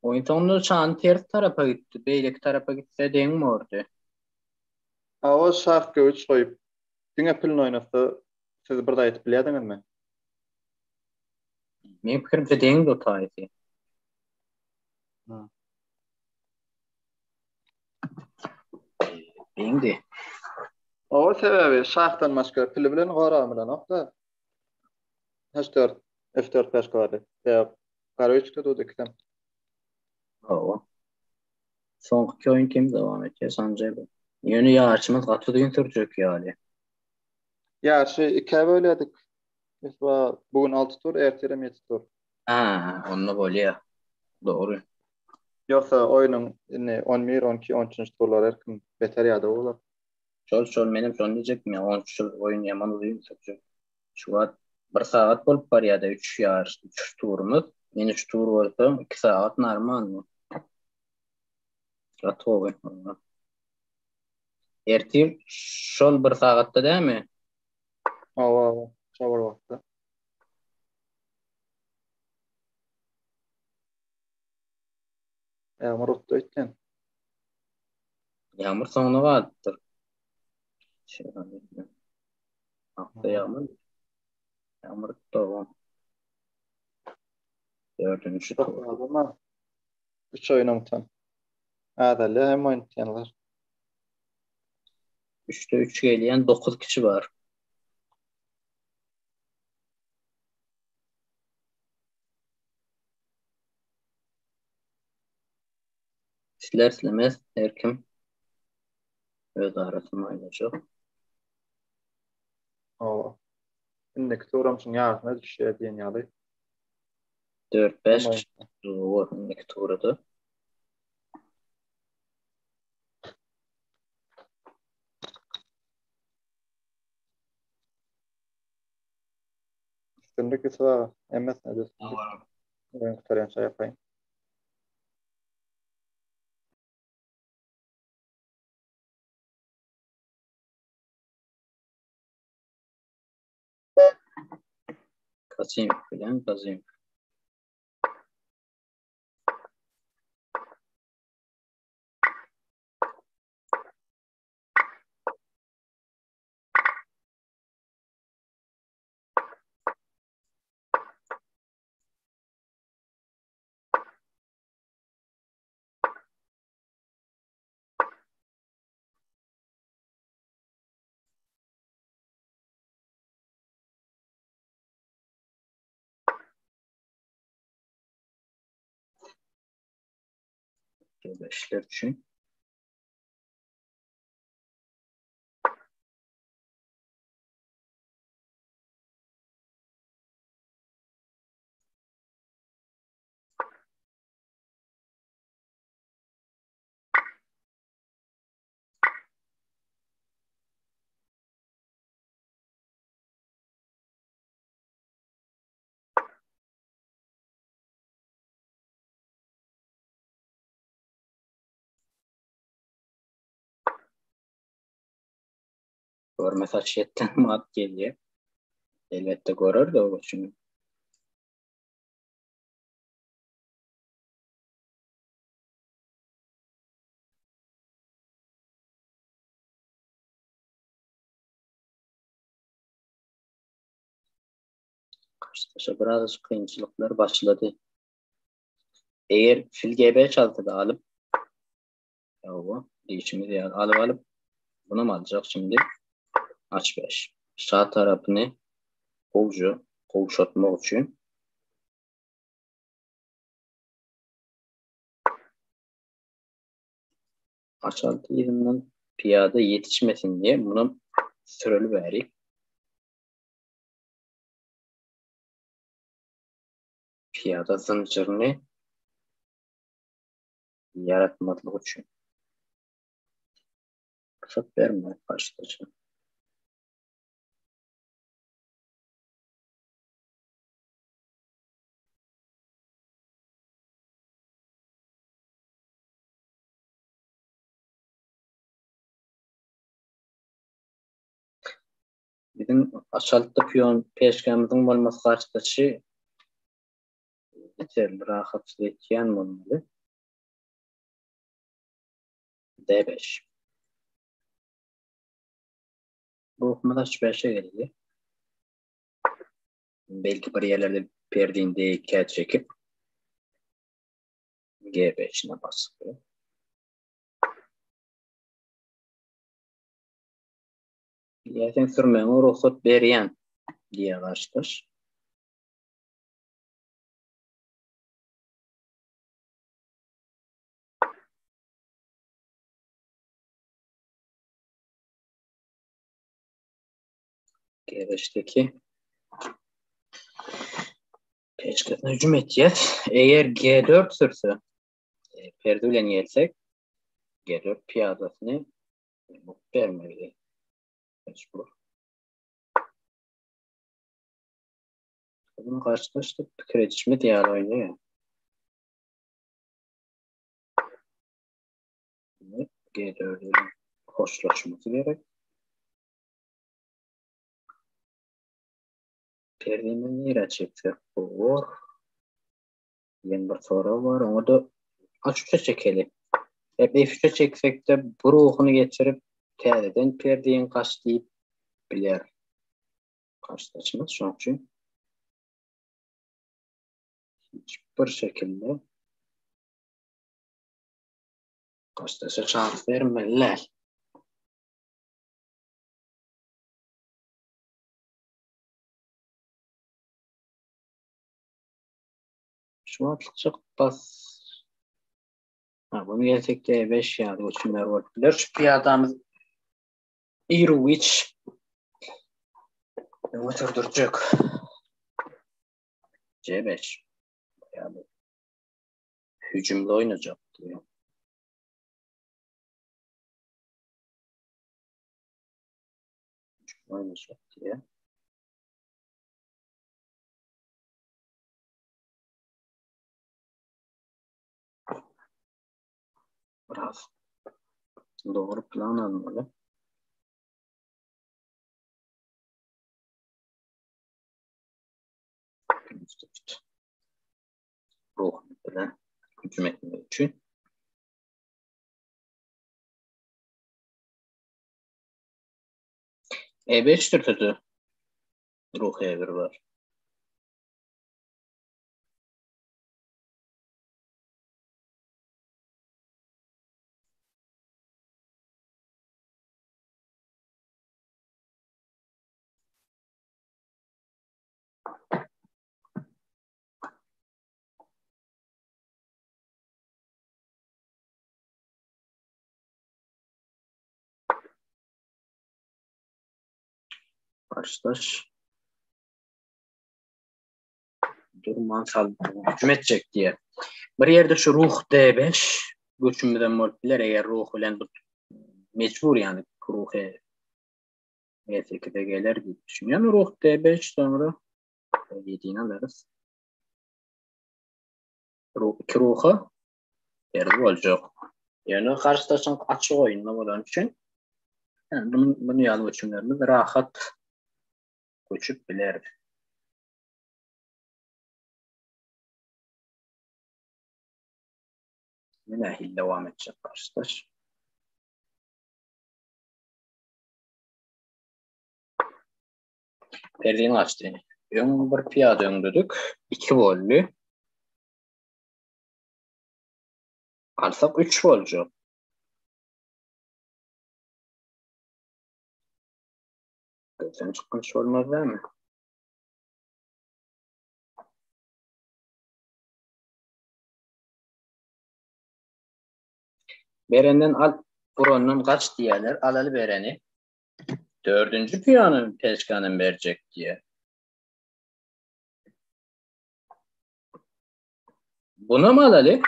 Oyun sonunda çan ters tarafa gitti. Beylek tarafa gitse deň mi ordu? O şart göç koyup diňe pilin oynasa siz bir da aýtyp bilýärdiňizmi? Men pikirimçe deň dotaýdy. Deňdi. O sebebi şartdan başga pili bilen gara bilen okda. H4 F4 başga bary. Ýa Karawiç'te de diksem. O. Soňky oyun kim dowam etýär sanje bu? Ýöne ýarşymyz gaty diýen türjek ýaly. Ýa iki böledik. Mesela bugün 6 tur, erterem 7 tur. Ha, onu bolýar. Doğru. Yoksa oyunun 11, 12, 13 turlar erkin beter ýa-da bolar. Şol menim son diyecekdim ya 13 oyun yaman uzun sürecek. Şu an 1 saat bolup bar ýa-da 3 ýar 3 turumuz. Men 3 tur bolsa 2 saat normal mı? Atowy. Ertir şol 1 saatda dämi? Awa, şawar wagtda. Ýa rutda etken. Ýamyr soňuna galypdyr. Hafta ýamyr dowam. 4-nji tur. Ama 3 oyunum tam. Adaly hem oýnanlar. 3'te 3 gelýän 9 kişi var. Sizler her kim öz arasyny aýlaşyp. Awa. Indiki turam şun ýardyna düşýär diýen ýaly. 4-5 kişi var indiki turada. Üstünlük ise emmes nedir? Ben kutaran şey yapayım. Kaçayım filan kazayım. Beşler için. Görmez açıyetten mat geliyor. Elbette görür de o için. Kaçtaşa biraz kıyınçılıklar başladı. Eğer fil GB çaltı da alıp değişimi alıp bunu mu alacak şimdi? H5. Sağ tarafını kovuşatmak için H6 yerinden piyada yetişmesin diye bunu süreli verip piyada zincirini yaratmak için fırsat vermeye başlayacağım. Bizim aşağıda piyon peşkemizin olması karşıdaşı yeterli, rahatsız etkiyen olmalı. D5. Bu okumada H5'e geldi. Belki bir yerlerde perdiğin D2'ye çekip G5'ine basıyor. Yaten sürmeğine ruhsat beriyen diye karşılaş. G5'teki peşkesine hücum edeceğiz. Eğer G4 sürse perdeyle gelsek G4 piyadasını vermeli. Mecbur. Bunu karşılaştık. Krediçimi diğer oynuyor. G4'ün hoşlaşması gerek. Perdemin nereye çeksek bu var. Yeni bir soru var. Onu da H3'e çekelim. Hep F3'e çeksek de bu ruhunu geçirip perdeden perdeyin kaçlayıp bilir. Karşılaşmaz. Şu için hiçbir şekilde karşılaşa şans vermeliler. Şu an çok bas. Bunu gerçekte 5 yani uçumlar var. Şu piyadamız Irovic oturduracak. C5. Yani hücumda oynayacak diyor. Oynayacak diye. Biraz doğru plan almalı. Ruh mesela hücum etmek için. E5 türtüdü. Ruh E1 var. Karşılaş. Durman sal hücum edecek diye. Bir yerde şu ruh D5 göçümden moleküller eğer ruh ile mecbur yani ruh E8'e gelir gibi düşünüyorum. Ruh D5 sonra yediğini alırız. İki ruha yerde olacak. Yani karşılaşan açık oyunla olan için yani bunu yalı ölçümlerimiz rahat koçup bilir. Nehil devam edecek karşılaş. Perdeyi açtı. Ön bir piyade öndüdük. 2 vollü. Alsak 3 volcu. Gözden çıkmış olmaz değil mi? Berenden al buronun kaç diyeler alalı bereni. Dördüncü piyanın peşkanın verecek diye. Buna mı alalı?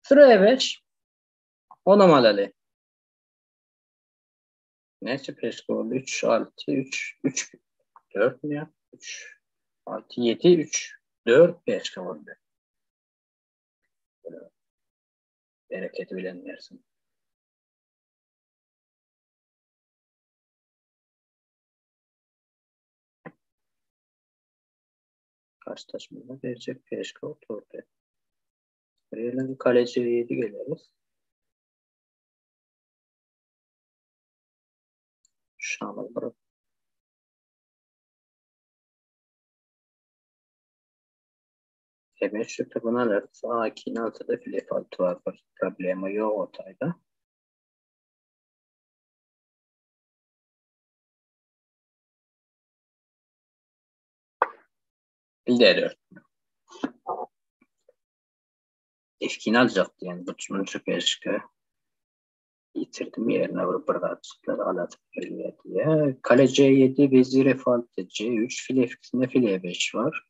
Sıraya 5. Ona mı alalı? Neyse peşka oldu? 3, 6, 3, 4 mü ya? 3, 6, 7, 3, 4 peşka oldu. Bereketi bilen yersin. Karşılaşmada verecek peşka oturdu. Buraya kaleci 7 geliriz. Şanlı bırak. E5 buna alırız. A2'nin altıda file faltı var. Problemi yok ortayda. Bir de 4. F2'ni alacaktı yani. Bunun çok eşki. Yitirdim yerine vurup burada açıkları alatıp geliyor diye. Kale C7, vezir F6, C3, file F2'sinde file 5 var.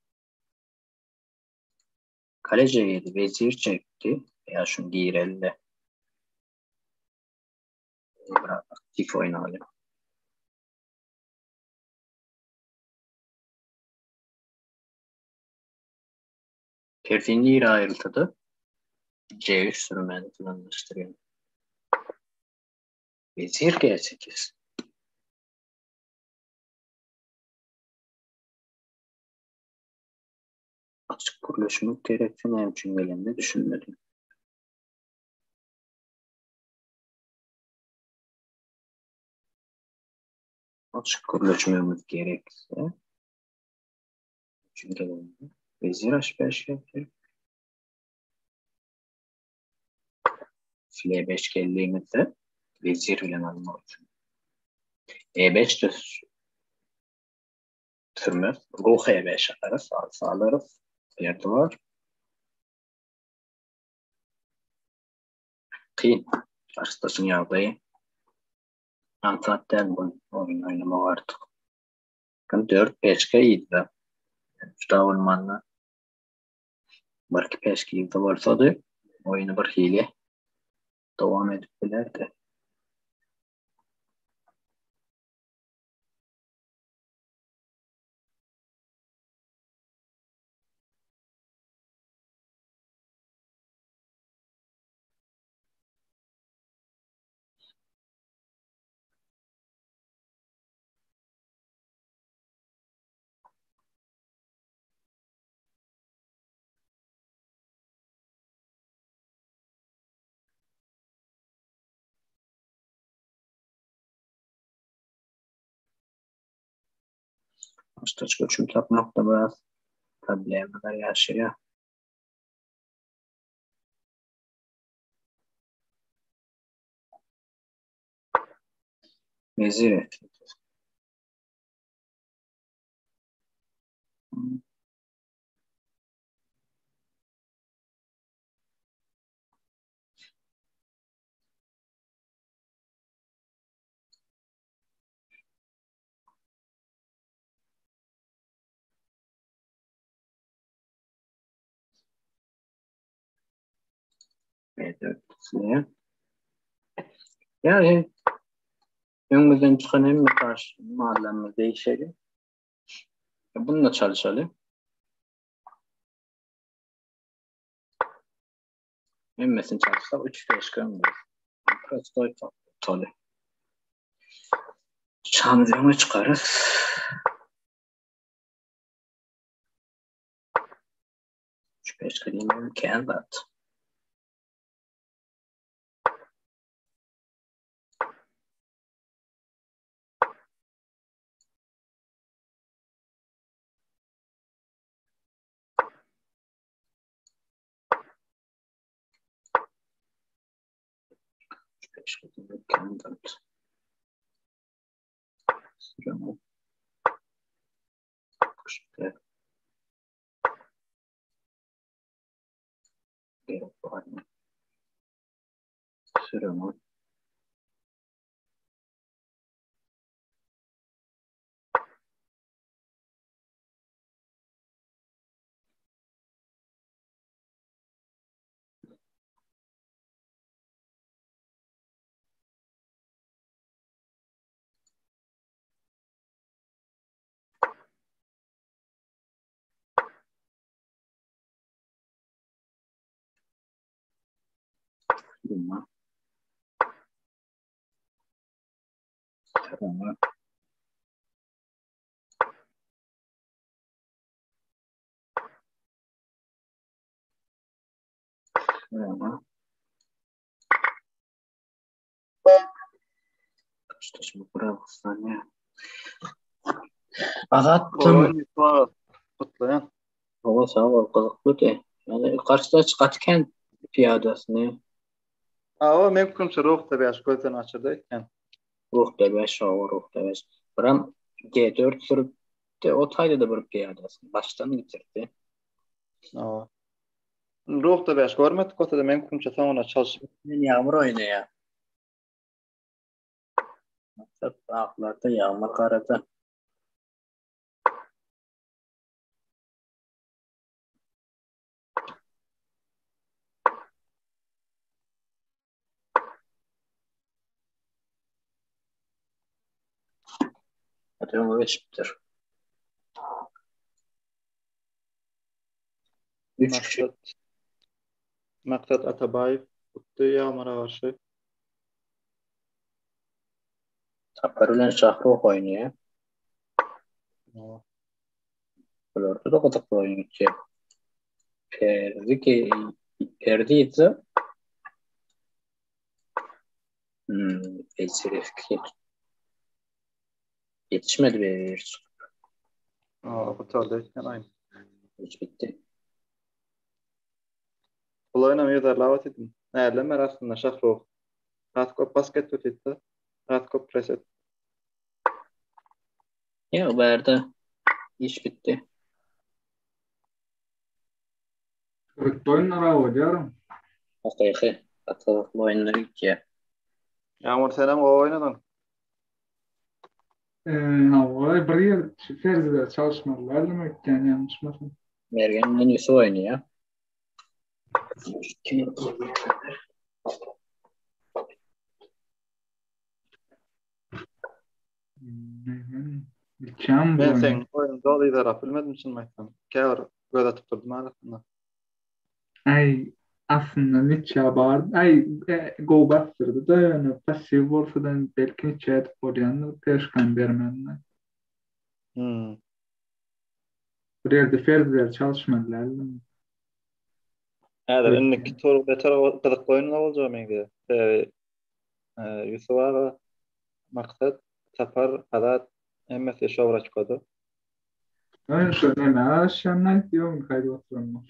Kale C7, vezir çekti. Ya şunu diğer elle. Biraz aktif oynayalım. Perfini yeri ayrıltıdı. C3 sürümeni planlaştırıyorum. Vezir G8. Açık kuruluşumu gerektiğini cümlelerinde düşünmedim. Açık kuruluşumuz gerekse cümlelerinde vezir H5 yapıyor. File 5 geldiğimizde vezir ile alma için. E5 de sürmez. Ruh E5 atarız. Sağlarız. Bir duvar. Kıyın. Karşıdasın yağdayı. Antat'ten bu oyun oynama vardı. 4-5'e iyiydi. Şurada olmanla. Belki 5 yılda varsa da oyunu bir hile devam edip bilerdi. Taş göçüm tapmakta biraz problemler yaşıyor. Vezir et. B4'sine. Yani önümüzden çıkan hem karşı mahallemiz değişelim. Bununla çalışalım. Emmesini çalışsak 3 değişken var. Prostoy talı. Çamızını çıkarız. Üç beş kılıyım imkan var. Üç beş kılıyım imkan var. Süremem. İşte. Süremem. Süremem. Süremem. Süremem. İşte şimdi buraya saniye. Azat'tım. Kutlayan. Hava sağ ol, kızıklı de. Yani karşıda çıkartken piyadasını Aa, mümkünse ruh da biraz gözden açırdayken. ruh debeş, ruh debeş. Buram G4 sürüp de o tayda da bir piyadasını baştan getirdi. Aa. Ruh da biraz görmedik, o da mümkünse sonra çalışıp. Yağmur oynuyor. Maksat dağlarda yağmur karada. Hadi onu geçiptir. 3 kişi. Maksat Atabayev tuttu yağmura karşı. Taparılan Şahruh oynuyor. Aa. Flörtü de kızıklı oynuyor. Perdi ise Elsirif yetişmedi bir. Aa, bu taldayken aynı. Hiç bitti. Olayına bir de lavat edin. Nerede aslında Şahruh. Ratkop basket tutuyordu. Ratkop preset. Ya bu arada iş bitti. Oyunlara oynuyorum. Hakiki katılıklı oyunları ki. Yağmur selam o oynadın. Olay bir yıl Ferzi'de çalışmalılar demek yani yanlış mı? Mergen'in en iyisi oynuyor. Bilkəm bu Ben oyunu. sen oyun dolu taraf bilmedim için maytam. Kâr göz atıp durdum arasında. Ay aslında neçə var. Ay gol bastırdı da yani pasiv olsa da belki neçə edip oynayanı peşkan vermenler. Bir yerde Ferzi'de çalışmalılar. Hadi Evet. inneki tur beter kızık oyun olacak mıydı? Yusuf ağa maksat sapar hadat emmesi şovra çıkadı. Oyun şöyle ne aşağıdan diyorum kaydı oturma.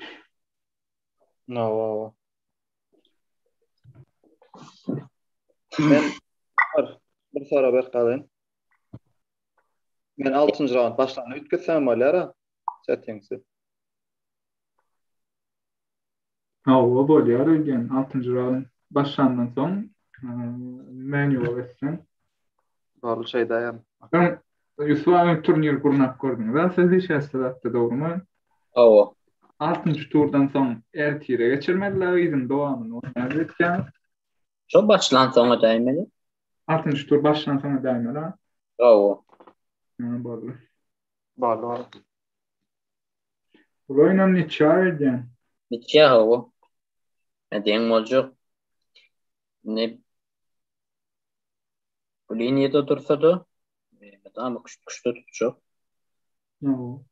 No. Ben bir soru bir kalın. Ben 6. round başlarını ütketsem olara settingsi. O bolýar öýgen 6-njy round başlandan soň menü etsen. Doğru şey dayan. Ben Yusuf'a turnir kurmak gördüm. Ben siz hiç esnafta doğru O. 6-njy turdan soň ertire geçirmediler izin dowamyny oynarken. Şu başlan sonra daimeli. 6-njy tur başlan soň daýmalar. O. Boldy. Doğru. Bu oynam neçe aýdan? Bitti o. Dediğim olacak. Ne bu liniyede dursa da ama kuşta tutacak. No.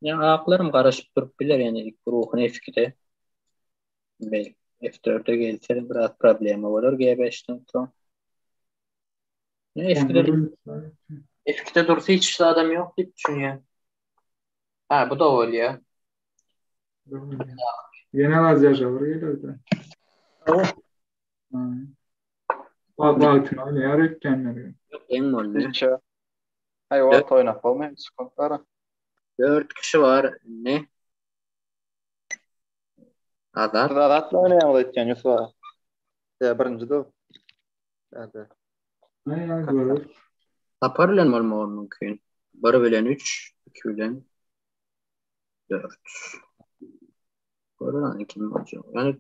Ya ayaklarım karışıp durup bilir yani ilk ruhun F2'de. Belki F4'e gelse biraz problemi olur G5'ten sonra. F2'de dursa hiç adam yok deyip düşünüyor. Ha bu da oluyor. Yine az yaşar gelirdi. Altın oynayar etkenleri. Yok, en olmuyor. Hiç ya. Hayvat oynap olmayın. Sıkıntılara. 4 kişi var. Ne? Azat. Adatla oynayan etken Yusuf. Ya birinci de o. Hadi. Aynen görür. Taparlan olmağı mümkün. 1 bilen 3, 2 bilen 4. Oradan 2 olacak. Yani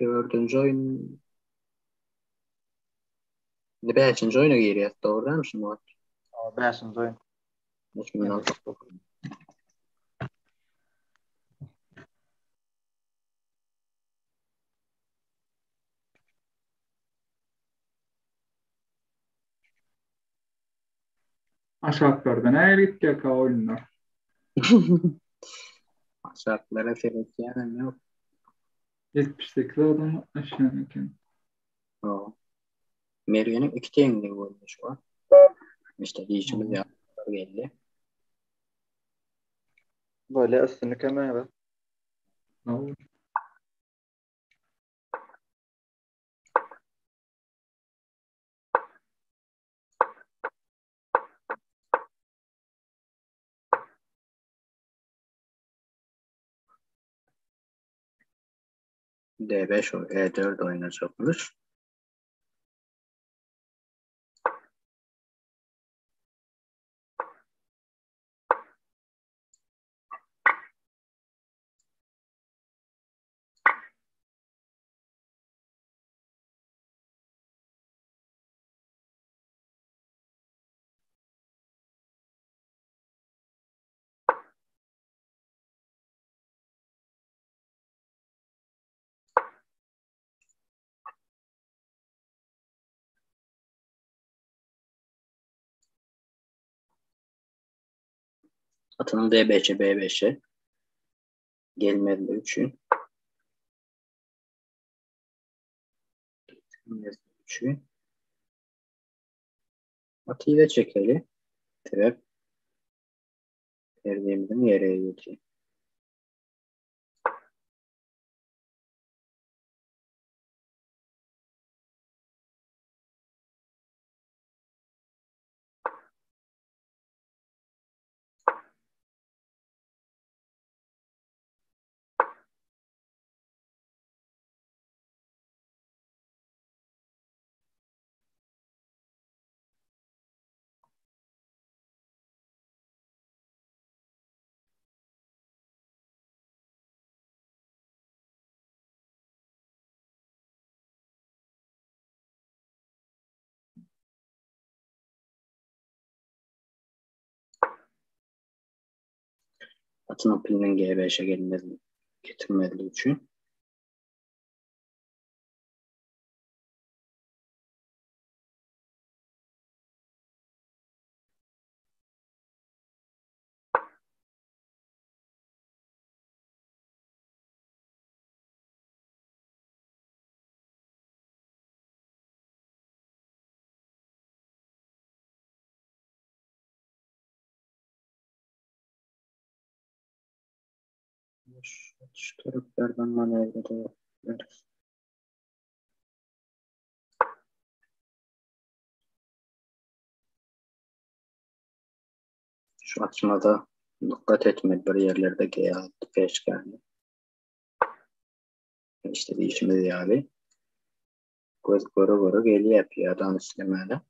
4. oyun 5. oyuna giriyor. Doğru değil mi şimdi? Beşinci oyun. Hiç bundan Aşaklardan eğer gittik oyunlar. Şartlara seleksiyon yok. 78 adam aşağı iken. O. Mergen'in 2 tenli olmuş var. İşte değişimiz yaptılar geldi. Böyle üstünlük emeği var. Doğru. D5 o E4 oynayacakmış. Atının D5'e B5'e gelmedi 3'ün. 3'ü. Atıyı da çekeli. Trap. Verdiğimizin yere geçeyim. Atın pilinden G5'e gelmedi. Getirmedi 3'ü. Şu taraflardan manevra da yapıyoruz. Şu açmada dikkat etmedi. Bir yerlerde G attı. Peş geldi. İşte değişimiz yani. Göz göre göre geliyor yapıyor. Adam istemeli.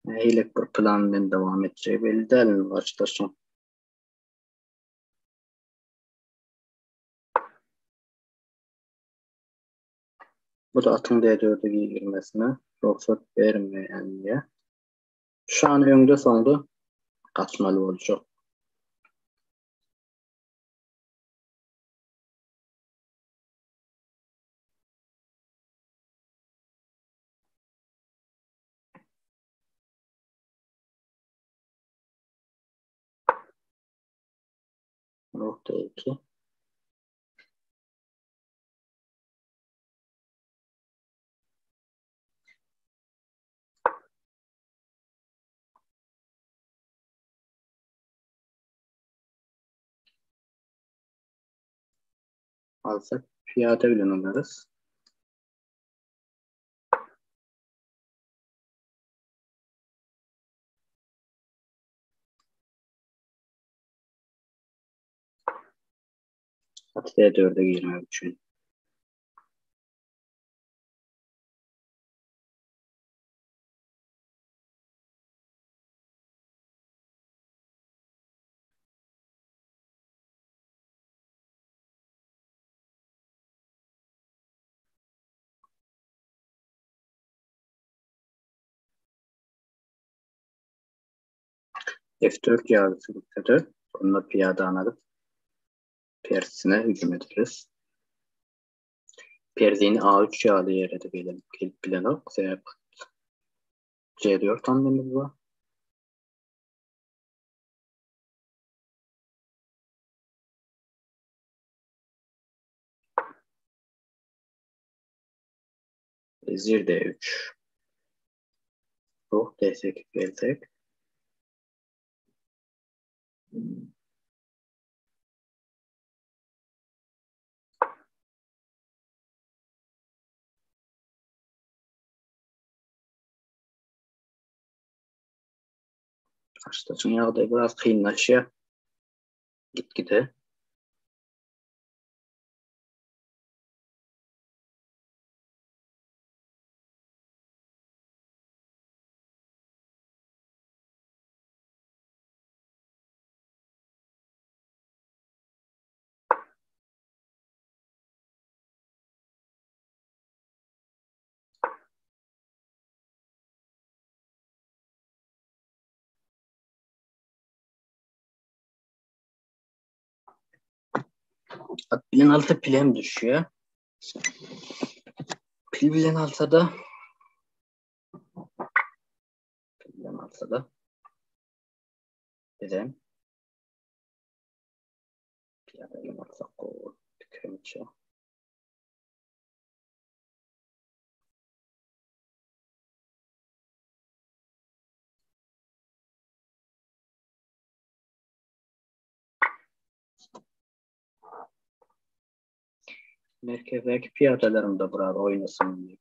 Eylek bir planla devam edeceği belli değil mi başta son? Bu da atın D4'e girmesine ruhsat vermeyen diye. Şu an öňde soňda kaçmalı olacak. Nokta 2. Alsak piyade bilen alırız. At D4'e girmek için. F4 yarısı bitmedi. Sonra piyade alıp persine hücum ederiz. Perdini A3 yağlı yere de gelip bilen o. Sebep C4 hamlemiz var. Vezir D3. Ruh D8 gelsek. Taştaşın yağda biraz kıyınlaşıyor. Gitgide. At bilen altı pilem düşüyor. Pil bilen alsa da dedim. Piyade bilen alsak o tükençe. Merkezdeki piyadelerim de burada oynasın diye.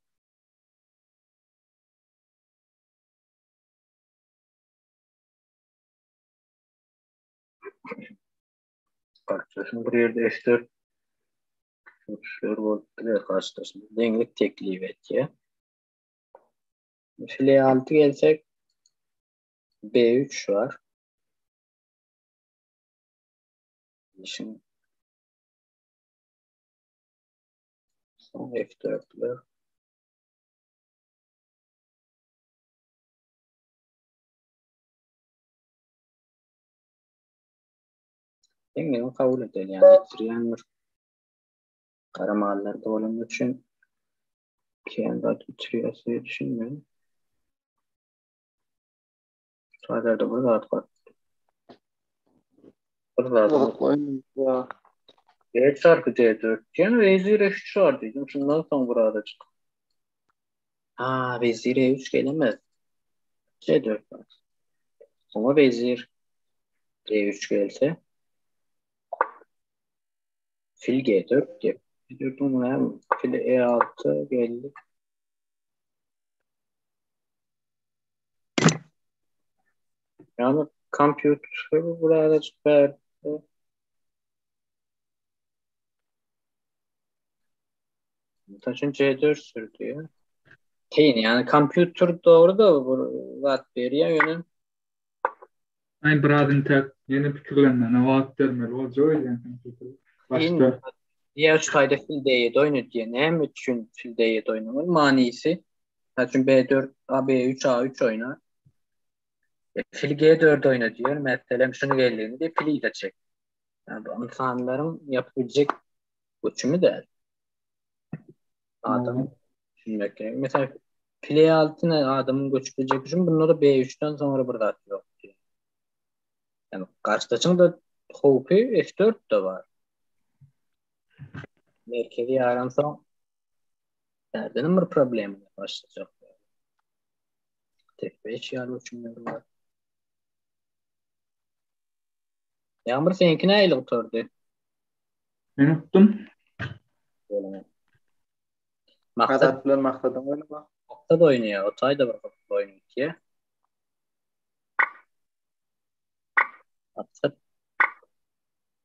Karşılaşın bir yerde F4 voltlar karşılaşın. Denglik teklif ediyor. File 6 gelsek B3 var. Şimdi son F4'ler. Dengeni kabul edelim yani. Triyanlar karamalılarda olan için kendi triyası düşünmüyorum. Sadece bu rahat var. Burada evet çarpı C4. Yani vezir F3 var dedim. Şundan sonra burada çık. Vezir E3 gelemez. C4 var. Ama vezir D3 gelse fil G4 diye. G4'ün hem fil E6 geldi. Yani computer burada çıkardı. Taşın C4 sürdü ya. Yani computer doğru da bu Latvia yönüm. Ay birazdan tek yeni pikirlenmene wagt bermeli bolja öýlen. Başda Diğer sayda fil D7 oyunu diye hem için fil D7 oynamanın manisi. Çünkü B4, B3, A3 oynar. Fil G4 oyna diyor. Mesela şunu geldiğinde de fili de çek. Yani bu insanların yapabilecek uçumu değil. Adam düşünmek gerek. Mesela file altına adamın göçülecek uçum bunları B3'ten sonra burada atıyor. Yani karşıdaşın da hopu F4 de var. Merkezi yaransa nereden bir problem başlayacak. Tek 5 yer uçumları var. Yağmur seninki neyle oturdu? Ben unuttum. Maksat bilen maksadım öyle bak. Maksat oynuyor. Otay da bir oynuyor ki. Maksat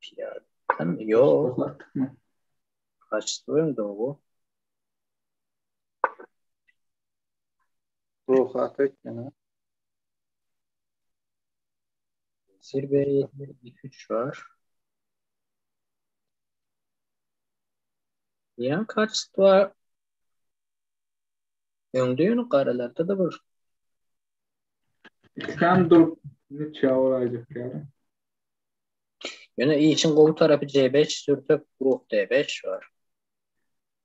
piyaden yok. Baktık mı? Kaçtı oyunda o. Ruh atık yani. Zirve 73 var. Yani kaçtı var. Öndüğün karalarda da var. Sen durup ne çağıracak yani? Yani iyi için kolu tarafı C5 sürtüp ruh D5 var.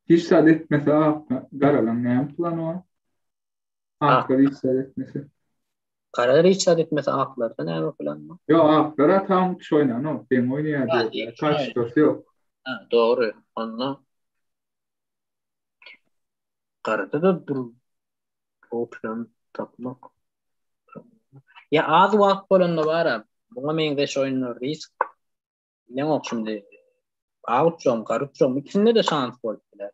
Hiç saadet mesela garalan ne yapılan o? Akları hiç saadetmesi. Karaları hiç etmesi aklarda ne var falan mı? Yok aklara tam kuş oynan o. Ben oynaya Ha, diyor. Karşıdası yok. Ha, doğru. Onunla karada da dur. O plan tapmak. Ya az vakit olan var ha. Buna mengeş oyunu risk. Ne yok şimdi? Outcom, karutcom. İkisinde de şans boldular.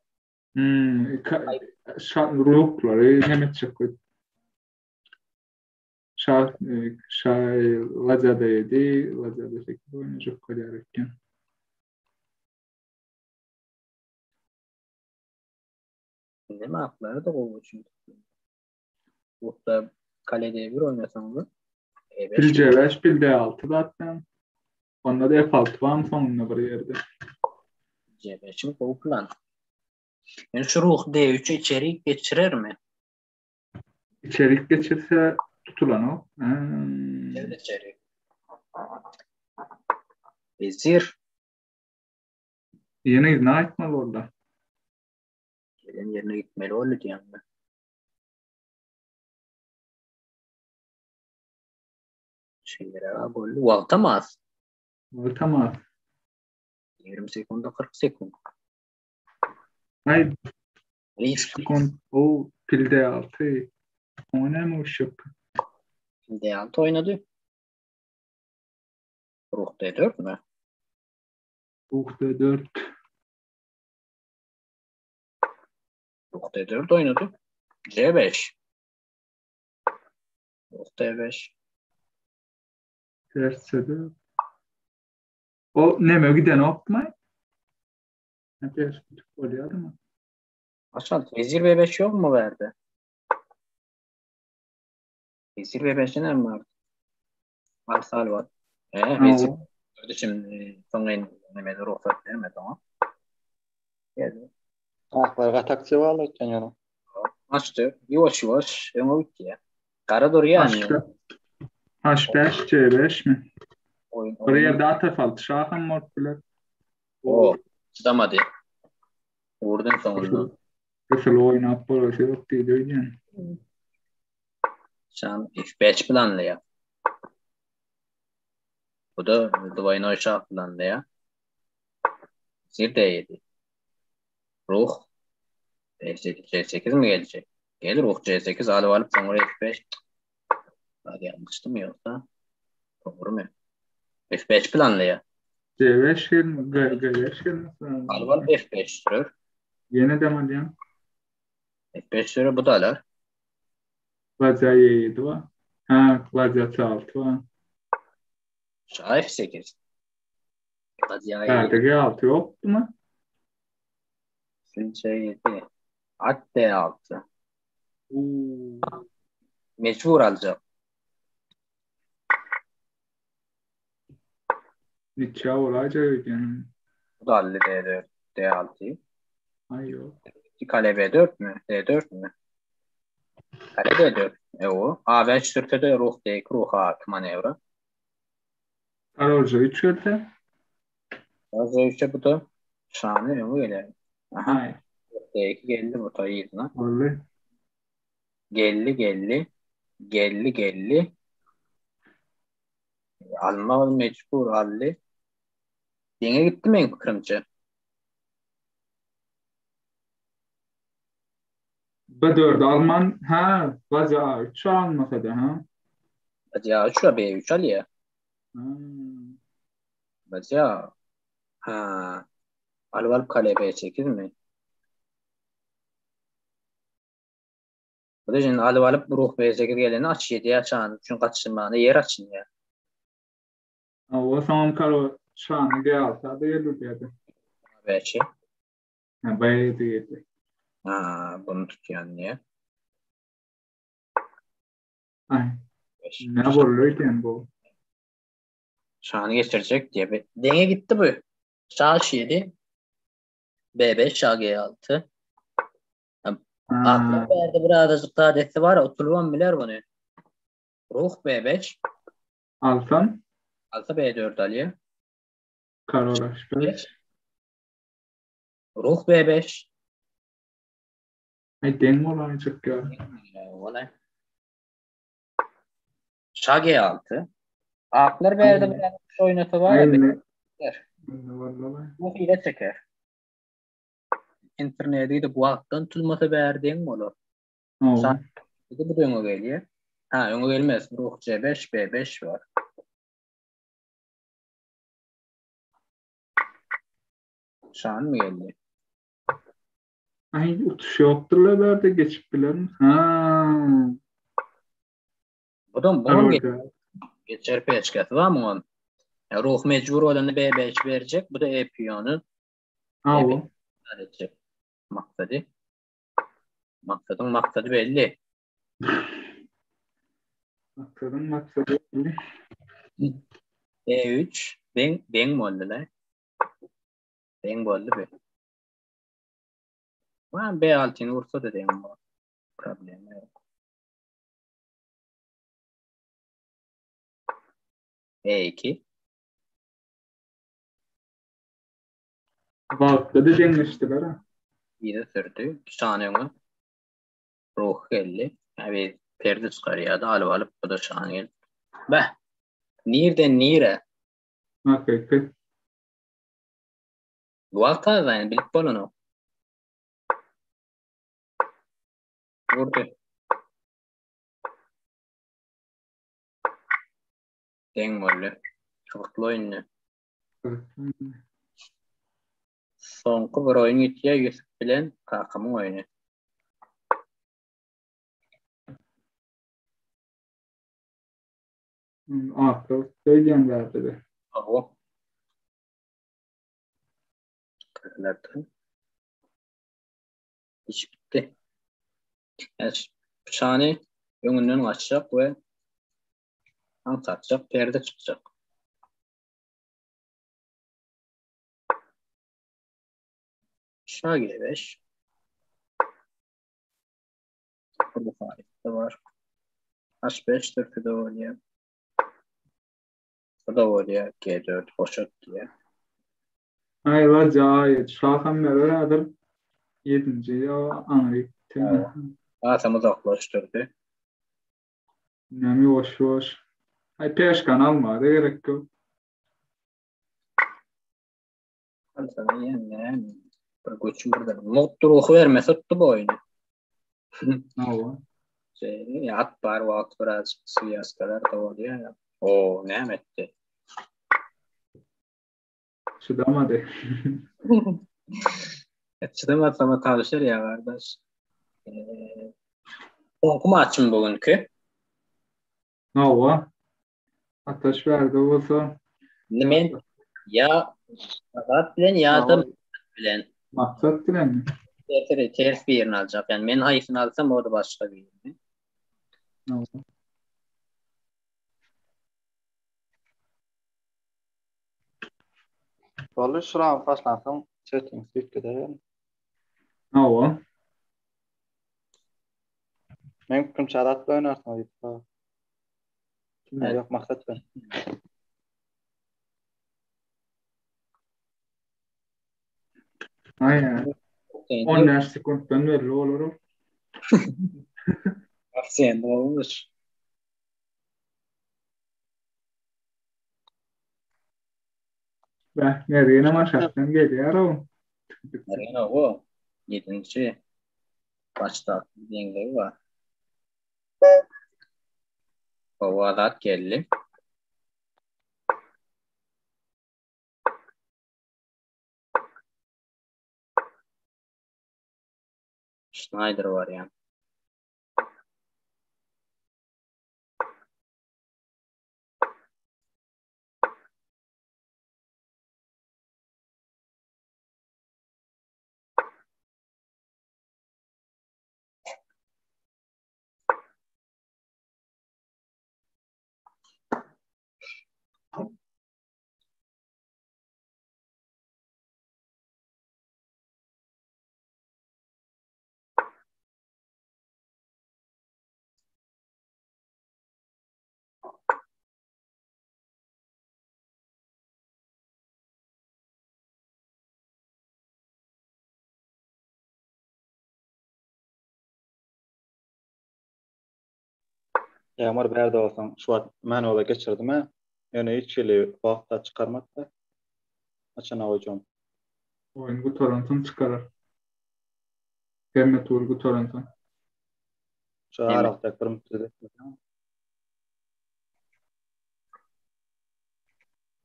Ruhları hemet çıkıyor. Lacadaydı. Lacada şekilde oynayacak kadar erken. Ne mi hakları da oldu çünkü. Burada kalede bir oynasan da. Pil C5, pil D6 zaten. Onda da F6 var mı sonunda bir yerde? C5'in bu plan. Yani şu ruh D3'ü içeri geçirir mi? İçerik geçirse tutulan o. Evet içeri. Vezir. Yine izna etmez orada. Gelin yerine gitmeli oldu diyeyim ben. Şeylere golü. Valtamaz. Tamam. 20 sekunda 40 sekund. Hayır. Risk. O pil D6. O ne mi uşak? D6 oynadı. Ruh D4 mü? Ruh D4. Ruh D4 oynadı. C5. Ruh D5. Terse de. O ne mi giden optmay? Ne ters oluyor mu? Aşağı vezir B5 yok mu verdi? Vezir B5'in ne vardı? Arsal var. Vezir. Şimdi sonra ne ruhsat vermedi ama. Geldi. Aklar katakçı bağlarken yani. Açtı. Yavaş yavaş. Ama bitti ya. Kara doğru yani. H5, C5 mi? Oyun. Oraya data faltı. Şahım mortbiler. O. Çıdamadı. Vurdun sonunda. Kısıl oynayıp burası yok diye yani. Sen F5 planlı ya. Bu da Duvayın Oyşah planlı ya. Zir D7. Ruh. C8 mi gelecek? Gelir ruh C8 alıp sonra F5. Hadi yanlıştı mı yoksa? Doğru mu? F5 planlı ya. C5 G5 gelmesi. Alıp F5 sürür. Yine demedi ya. F5 sürür bu da alır. Lazya 7 var. Ha, Lazya 6 var. Şah F8. Lazya Nerede 7. G6 yoktu mu? C7. At D6. Mecbur alacak. Nietzsche olacak yani. Bu da halleder. D6'yı. Ayo. Kale B4 mü? D4 mü? Kale D4. O. A5 sürtede ruh D2 ruh A2 manevra. Karolca 3 geldi. Z3'e bu da şanı o öyle. Aha. Ay. D2 geldi bu da iyi lan. Vallahi. Gelli. Alma mecbur aldı. Yine gitti mi en fikrimce? B4 Alman ha Vaza 3 almasa da ha. Ya 3 B3 al ya. Hmm. Ya ha. Alval kale B8 mi? Bu da şimdi alvalıp ruh B8 geleni aç 7'ye açan. Çünkü kaçırmağına yer açın ya. O zaman Karol şanı gelsa da gelir dedi. B2. Ha bayağı dedi. Ha, bunu tutuyan niye? Ay. Ne boluyken bu? Şanı geçirecek diye. Denge gitti bu. Şah 7. B5 şah G6. Aklıma verdi birazcık daha adeti var. Oturmam bilir bunu. Ruh B5. Alsan Alta B4 alıyor. Karol H5. Ruh B5. Ay deng olacak ya. Olay. Şah G6. Aklar verdi birazcık oynatı var ya. Aynen. Bekler. Vallahi. Bu hile çeker. İnternette de bu haktan tutmasa verdiğin mi olur? Oo. Şah bu da öne geliyor. Ha öne gelmez. Ruh C5 B5 var. Şahın mı geldi? Ay utuş yokturlar böyle geçip bilir misin? Ha. Bunun Karol. geçer peçkesi var mı onun? Ya, ruh mecbur olanı B5 verecek. Bu da E piyonu Ha E5 o. verecek. Maksadı belli. Maksadı belli. E3 ben mi oldu lan? Ben mi oldu be? Ben B6'ını vursa da dedim bu. Problem yok. E2 Vakti de dengleştiler ha. iyi de sürdü. Şanını ruh geldi. Yani perde çıkarıyor da alıp bu da şanı geldi. Be. Nereden nere? Hakikaten. Bu hafta yani bilip bolunu. Vurdu. Den oldu. Çoklu oyunu. Sonku bir oyun itiyor Yusuf bilen Kakam'ın oyunu. Akıl söyleyen verdi de. O. Kırılardan. İş bitti. Yani şahane önünden açacak ve atacak, perde çıkacak. Şah G5. Burada faaliyette var. H5 türkü de oluyor. Bu da oluyor. G4 boşalt diye. Ay acayip. Şahım beraber 7. ya anlayıp. Zaten uzaklaştırdı. Nemi hoş. Ay peşkan alma da gerek yok. Sana yani bir göçüm burada. Mutlu ruhu vermese tuttu bu oyunu. Hava. Ya at var vakit biraz siyaskeler de oluyor ya. O ne etti? Çıdamadı. Çıdamaz ama tavşır ya kardeş. Okuma açım bugünkü. Hava. Ateş verdi olsa. Men ya Azat bilen ya da bilen Maksat bilen mi? ters bir yerini alacak. Yani men hayfını alsam orada başka bir yerini. Hava. Bolly şuram başlansam settings ýükle. Awa. Men kim çarat oynarsam diýip. Evet. Yok maksat ben. Aynen. 10 sekunddan belli olur. Sen de olur. Ve nereye maşaktan geliyor o. Yani o 7. başta dengeyi var. O adat geldi. Schneider var yani. Ýamar bärde bolsaň şu wagt manuala geçirdim-ä. Ýöne hiç şeýle wagtda çykarmakda. Açana hocam. Oyun bu torrent'ın çıkarır. Gemme tur bu torrent'ın. Şu aralykda bir müddet.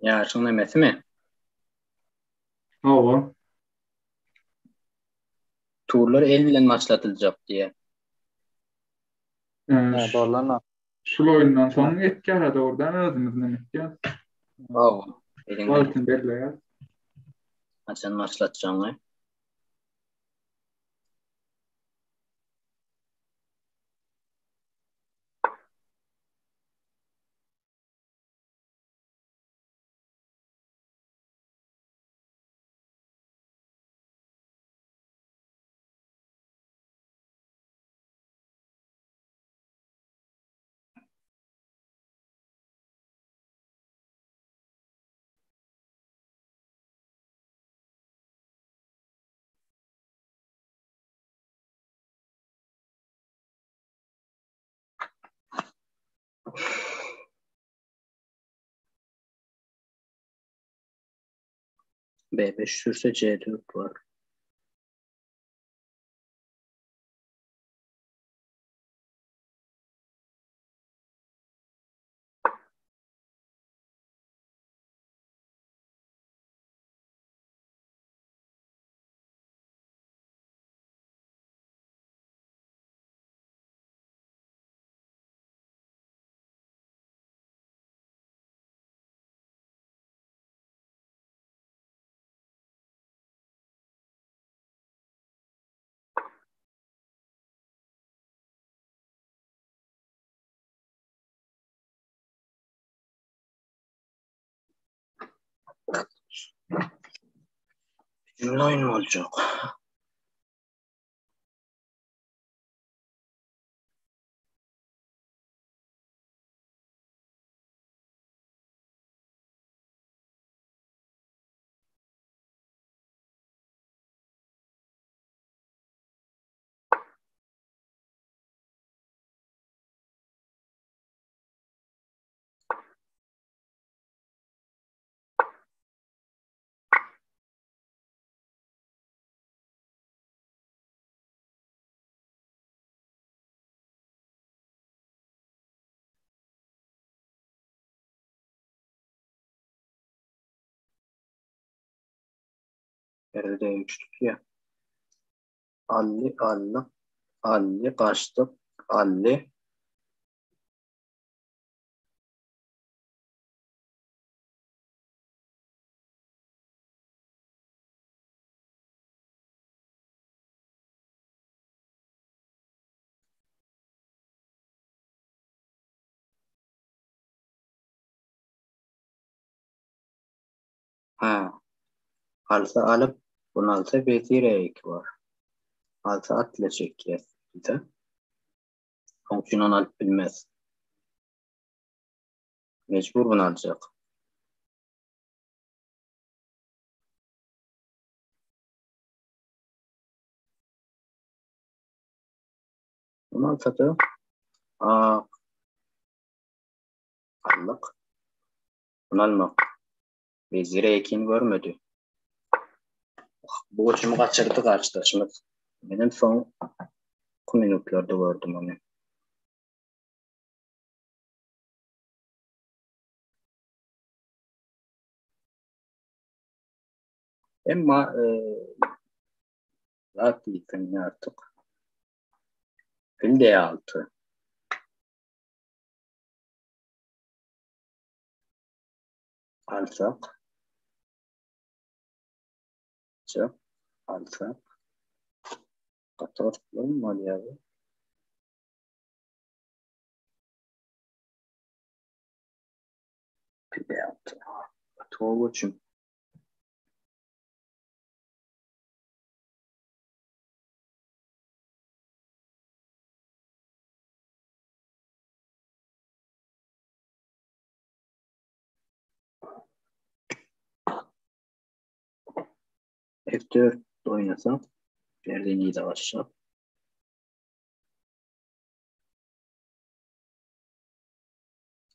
Ya şunun emesi mi? Awa. Turlar el bilen başlatılacak diye. Doğrularına. Şu oyundan sonra etki arada oradan özümüz demek. Wow. Elin Altın belli ya. açan başlatacağım. B5 sürse C4 var. Cümle oyunu olacak. Nerede üçlük ya? Alli kaçtık. Alli. Ha. Alsa alıp Bunun altı B2 var. Altı atla çekiyor. Fonksiyon alıp bilmez. Mecbur bunu alacak. Bunu alsadı almak. Bunu almak. Vezire ekini görmedi. Bu uçumu kaçırdı karşılaşmaz. Benim son 2 minutlarda gördüm onu. Ama rahat değilsin artık. Fil D6. Alsak. Alsak. Alsak. 14 mu ya bu? Fil D6. Tuğ uçum. F4 oynasam. Nereden iyi de aşağı.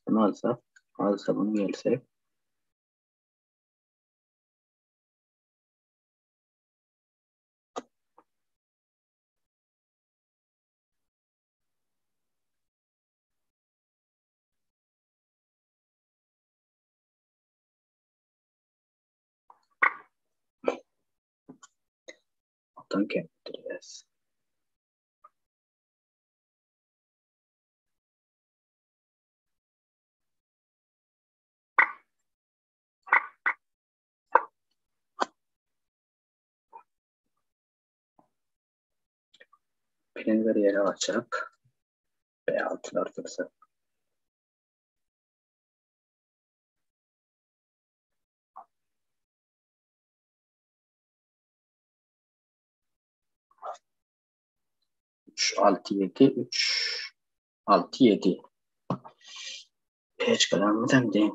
Bunu alsak. Alsa bunu gelse. Alttan kendiriz. Pilin bir yere açak. B6'lar fırsat. Üç, 6, 7, 3, 6, 7. Hiç kalanmadan değil.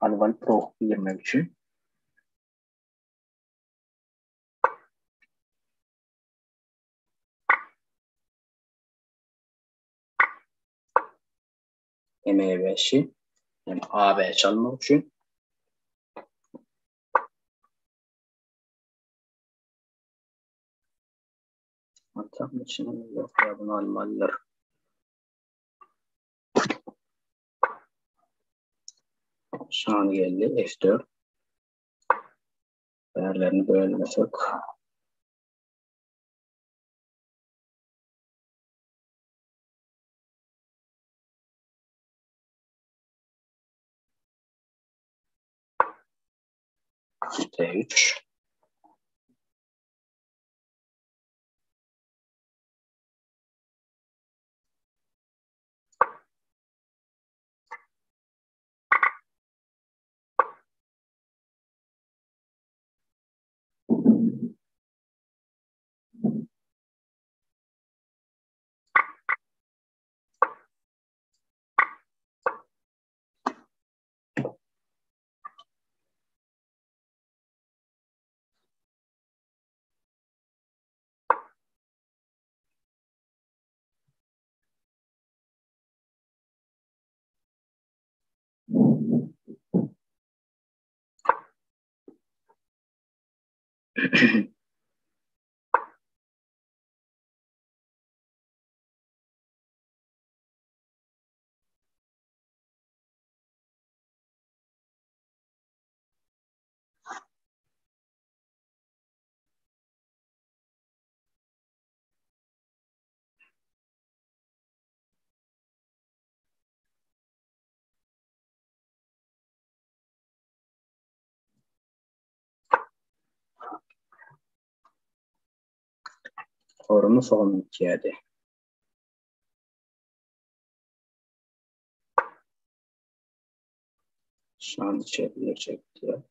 Alval Pro 23. M5'i. Yani AB çalmak için. Mantıklı için yok ya bunu almalılar. Şu an geldi F4. Değerlerini bölmesek. T3. Forumu son ihtiyacı. Şu an içeriye çekti.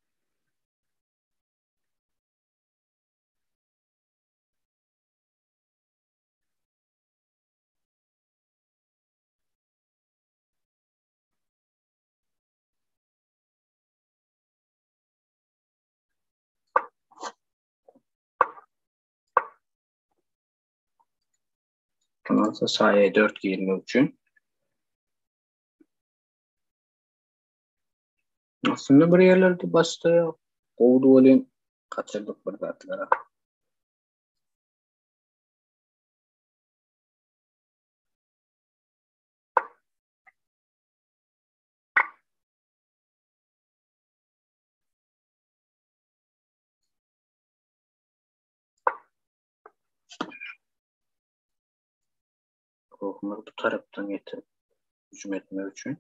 Kanalsa sayı 4.23'ün. Aslında bir yerlerde bastı. Kovdu olayım. Kaçırdık bir zatlara. Ruhumuz bu taraftan getirip hücum etmek için.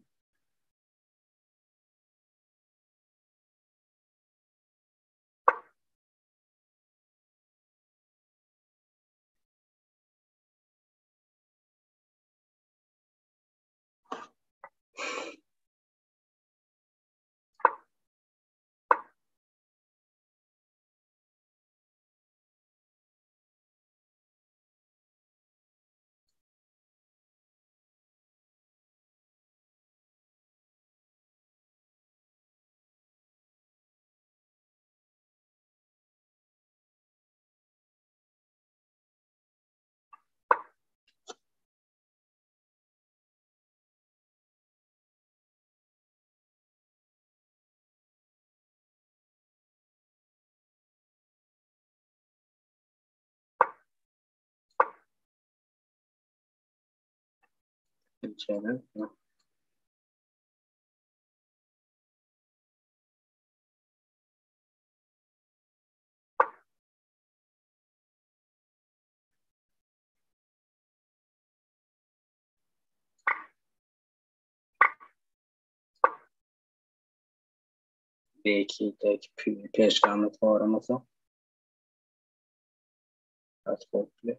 İçeri. B2'deki peşkanlı forması. Pasportlu.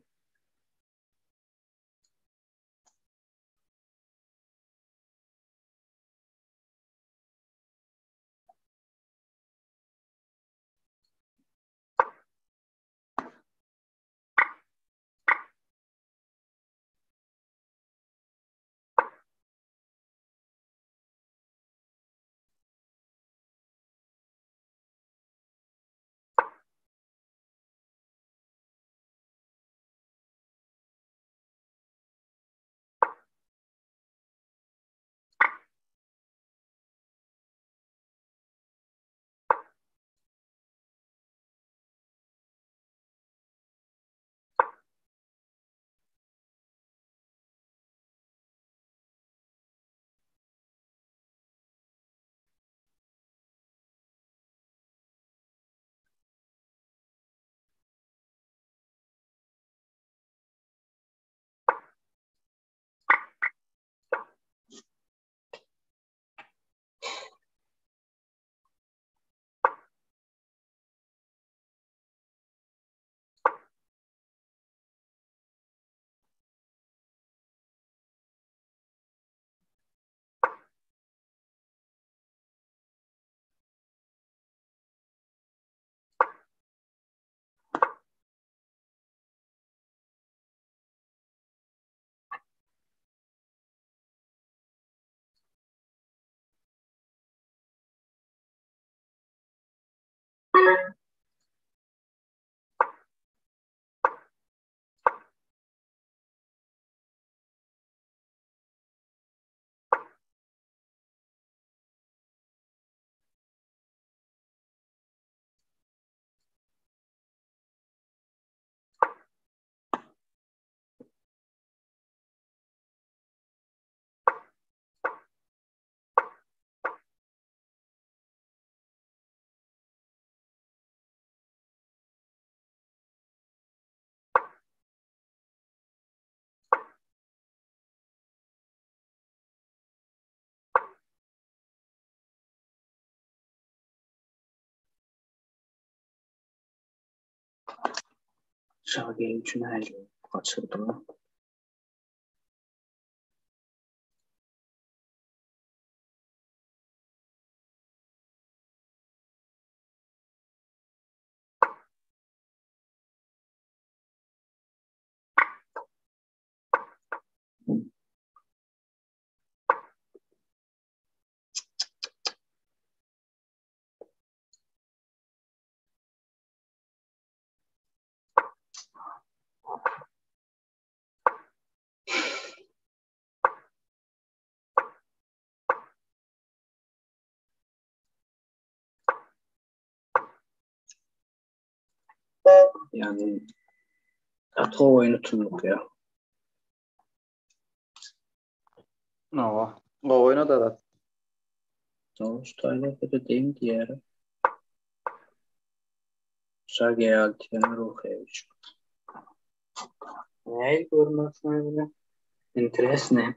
Şagird üçün her gün kaçırdım. Yani atı oyunu tümlük ya. Ava. O oynadı da. Doğuştayla da deyim diğer. Şagird yani Ruhevich. Ne görmezsen öyle. Interes ne?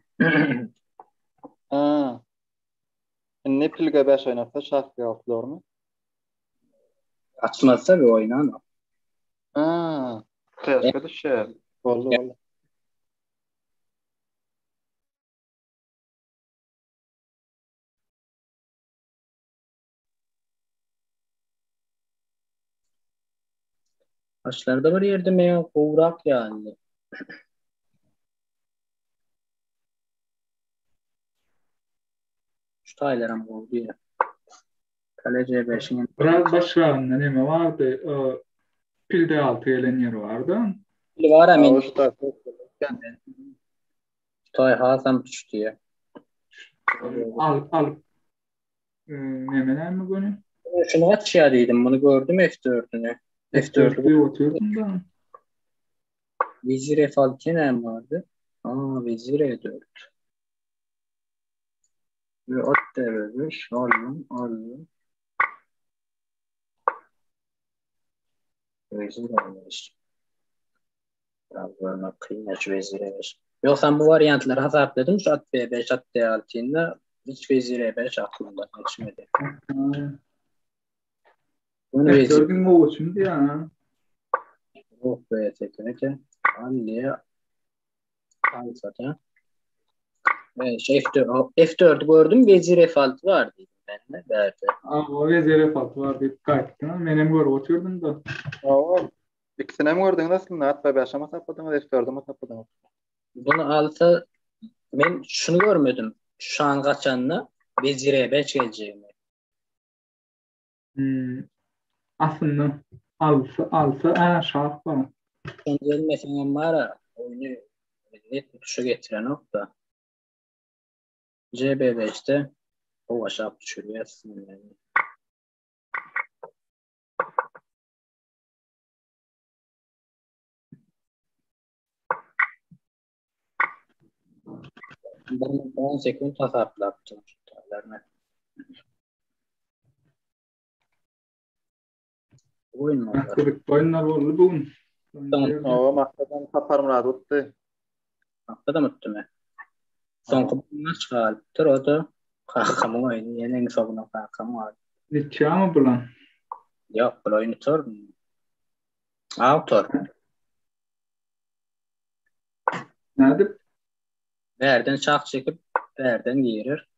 Ha. Ne pilge 5 oynasa şahsi altılır mı? Açmazsa bir oynan. Ha. Kıyasga düşer. Oldu. Başlarda bir yerde meya kovrak yani. Şu taylarım oldu ya. Kaleci 5'in. Biraz başlarında neme vardı? Pilde altı gelen yer vardı. Bir var hemen. Usta. Tay Hasan düştü ya. Al nemeler mi bunu? Şunu kaç ya dedim. Bunu gördüm F4'ünü. F4'te oturdum da. Vezir F6 ne vardı? Vezir E4. Ve at devredir. Aldım. Vezir almış. Biraz böyle kıymet vezir E5. Yok sen bu varyantları hesapladım. Şu at B5, at D6'ında hiç vezir E5 aklımda geçmedi. Bunu vezir F4'ün o şimdi ya. oh be tekrar Aliye alsada. F4 gördüm. Vezir F6 vardı ben de verdi. O vezere fatı var deyip kayıttım. Benim göre oturdum da. Ava. İkisine mi gördün nasıl? Hatta 5'e mi sapladın? F4'e mi sapladın? Bunu alsa ben şunu görmedim. Şu an kaçanla Vezir E5 geleceğimi. Aslında alsa şah var. Sonunda mesela var oyunu net bir tuşa getiren nokta. CB5'te o aşağı düşürüyor aslında. Yani. Ben 10 sekund tasarlattım. Oyun mu var? Akıllık oyunlar oldu bugün. Ava maksadan taparım rahat tuttu. Haftada mı tuttum ben? Son kupasına çıkarttır o da kalkamı oyunu. Yeni en sonuna kalkamı var. Nitya mı bulan? Yok bu oyunu tor mu? Autor. Nerede? Verden şah çekip verden giyirir.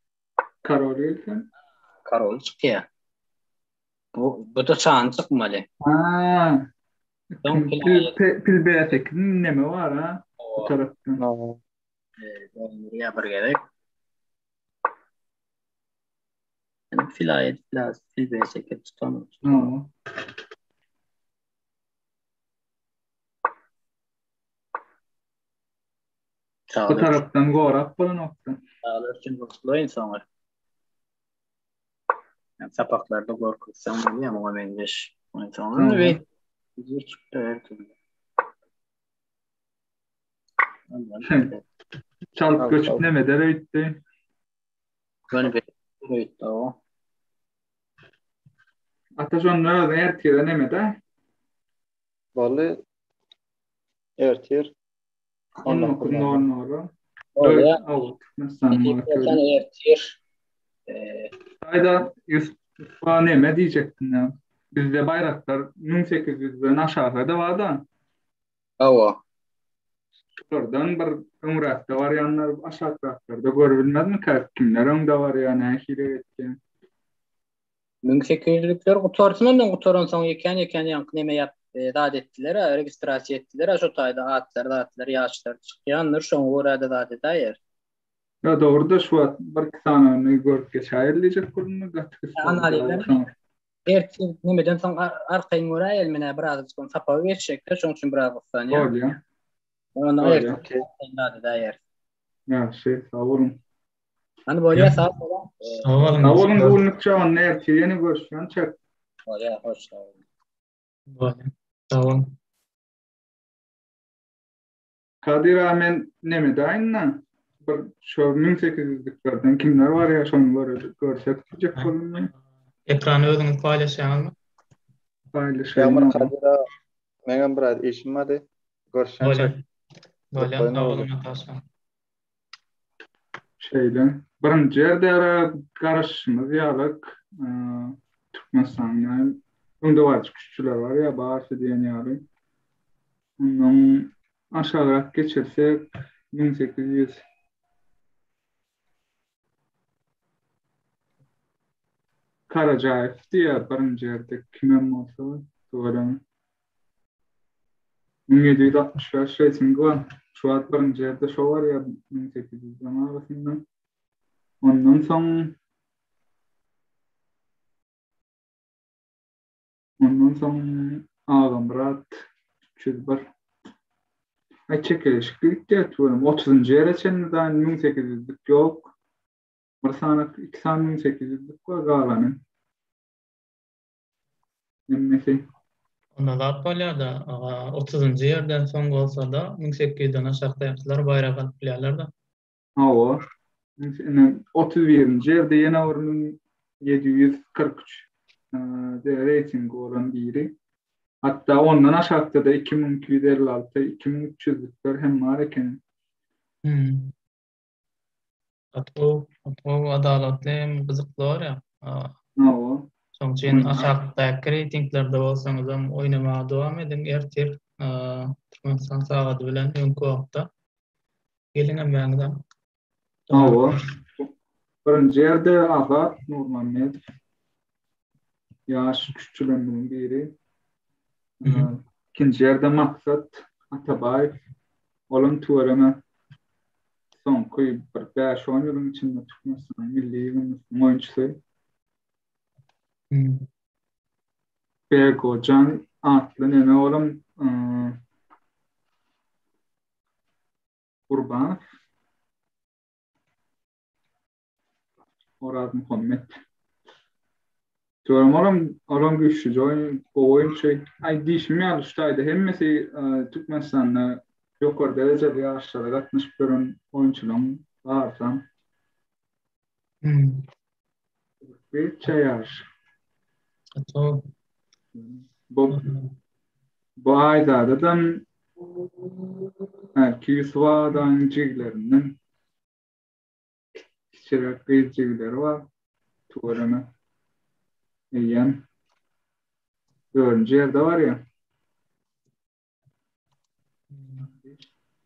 Karoliyken. Karol çıkıyor. Bu da çağın çıkmalı. Son Pil B8'in neme var ha? Bu taraftan. Nereye bir gerek. Yani fil B8 tutamıyor. Bu taraftan gorak bu nokta. Çağlar için hızlı insanlar. Yani sapaklarda korkutsam oluyor ama bence insanlar ve hiç her türlü. Çalıp göçüp neme de öğüttü. Böyle bir öğüttü o. Ataşonlar da ertiye neme de? Vallahi ertir. 19.00. Oraya ertir. Ayda Yusuf'a neme diyecektin ya. Bizde bayraklar 1800'den aşağıda var da Awa. Oradan bir ömrette var yanlar aşağı taraflarda görebilmez mi kimler onda var yani ahire etken. 1800'lükler kutartından kutaran soň eken ýanky neme ýap zat etdiler, registrasiýa etdiler. Şo taýda atlar, ýaşlar çykýandyr, şoň görä zat edýär. Ya doğru da şu an bir tane görüp geçerleyecek kurunu gatkısı. Analiýetler. Erti nemeden soň arkaýyn görä elmene biraz sapa geçecekler, şoň üçin biraz gyssan ýa. Olya. Onu erti zat edýär. Ya sağ olun. Hani bolýa sağ olun. Sağ olun. Sağ olun bulunukça on erti yeni görüşen çek. Bolýa, hoş geldin. Bolýa. Sağ olun. Kadir Amen neme daýynna? Bir şu 1800'lüklerden kimler var ya şonu görsek diyecek kurunu. Ekranı özüňiz paýlaşýarmy? Paylaşayım. Kadira meňem bir işim vardy. Görüşen Bolýa. Bolýa. Sağ olun Natasha. Şeyden. Birinci yerde karışımız yalık. Türkmenistan'dan. Onda var küçükler var ya bağışı diyen yarı. Ondan aşağıya geçersek 1800 Karacaev diye birinci yerde kimem olsa doğru. 1765 reyting var. Şu an birinci yerde şu var ya 1800'den arasında. Ondan sonra Ağamrat 301 çekilişlik diye tutuyorum. 30. yere çeniden 1800'lük yok. Bir sana 2 saniye 1800'lük var galanın. Nemmesi? Onda zat bolýar da 30-njy ýerden soň bolsa da 1800'den aşakda ýaşlar bayrak alyp bilýärler da. Hawa. 31. yerde yine oranın 743 rating olan biri. Hatta ondan aşağıda da 2256, 2300'lükler hem var eken. Atbu adalatly gyzykly bar ya. Hawa. Soň üçin aşağıdaky ratinglerde bolsaňyz hem oýnamaga dowam ediň. Ertir Türkmenistan sagady bilen öňkü wagtda geliňem ýa-da. Hawa. Birinci yerde Azat Nurmammed. Yaş küçülendiğin biri. İkinci yerde Maksat Atabayev. Olan tuvarına son koyu 5-10 yılın içinde Türkmenistan milli yılın oyuncusu. Bergocan adlı neme olan Kurbanov. Orad Muhammed. Diyorum oran güçlü oyuncu. Ay dişimi alıştaydı. Hemmesi Türkmenistan'da yukarı derecede yaşlarda 61 oyuncuların varsa. Bir yaş. Bu ayda da Kisva'dan ciglerinin küçük cigleri var. Tuvarına. Eýen. Dördüncü yerde var ya.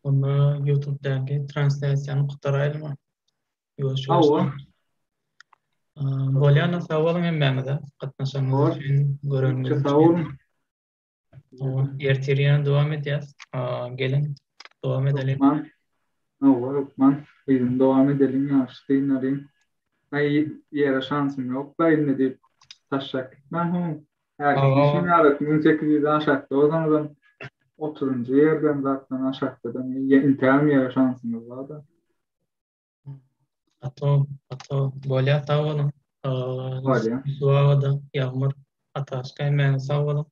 Onu YouTube'daki translasiýany gutaraýlmy? Hawa. Bolýan sağ bolun hemmäňize gatnaşanyňyz üçin göreniniz Sağ olun. Ertirýän dowam edýäs. Gelin dowam edelim. Lokman. Bizim dowam edelim ýaşdynlaryň. Ay ýere şansym ýok da indi diýip taşak. Ben herkesin yarat 1800'den aşağıda o zaman 30. yerden zaten aşağıdan intermi yer şansımız var da. Ato bolýa sağ bolun. Bolýa. Suwada ýagmyr ataşka men sağ bolun.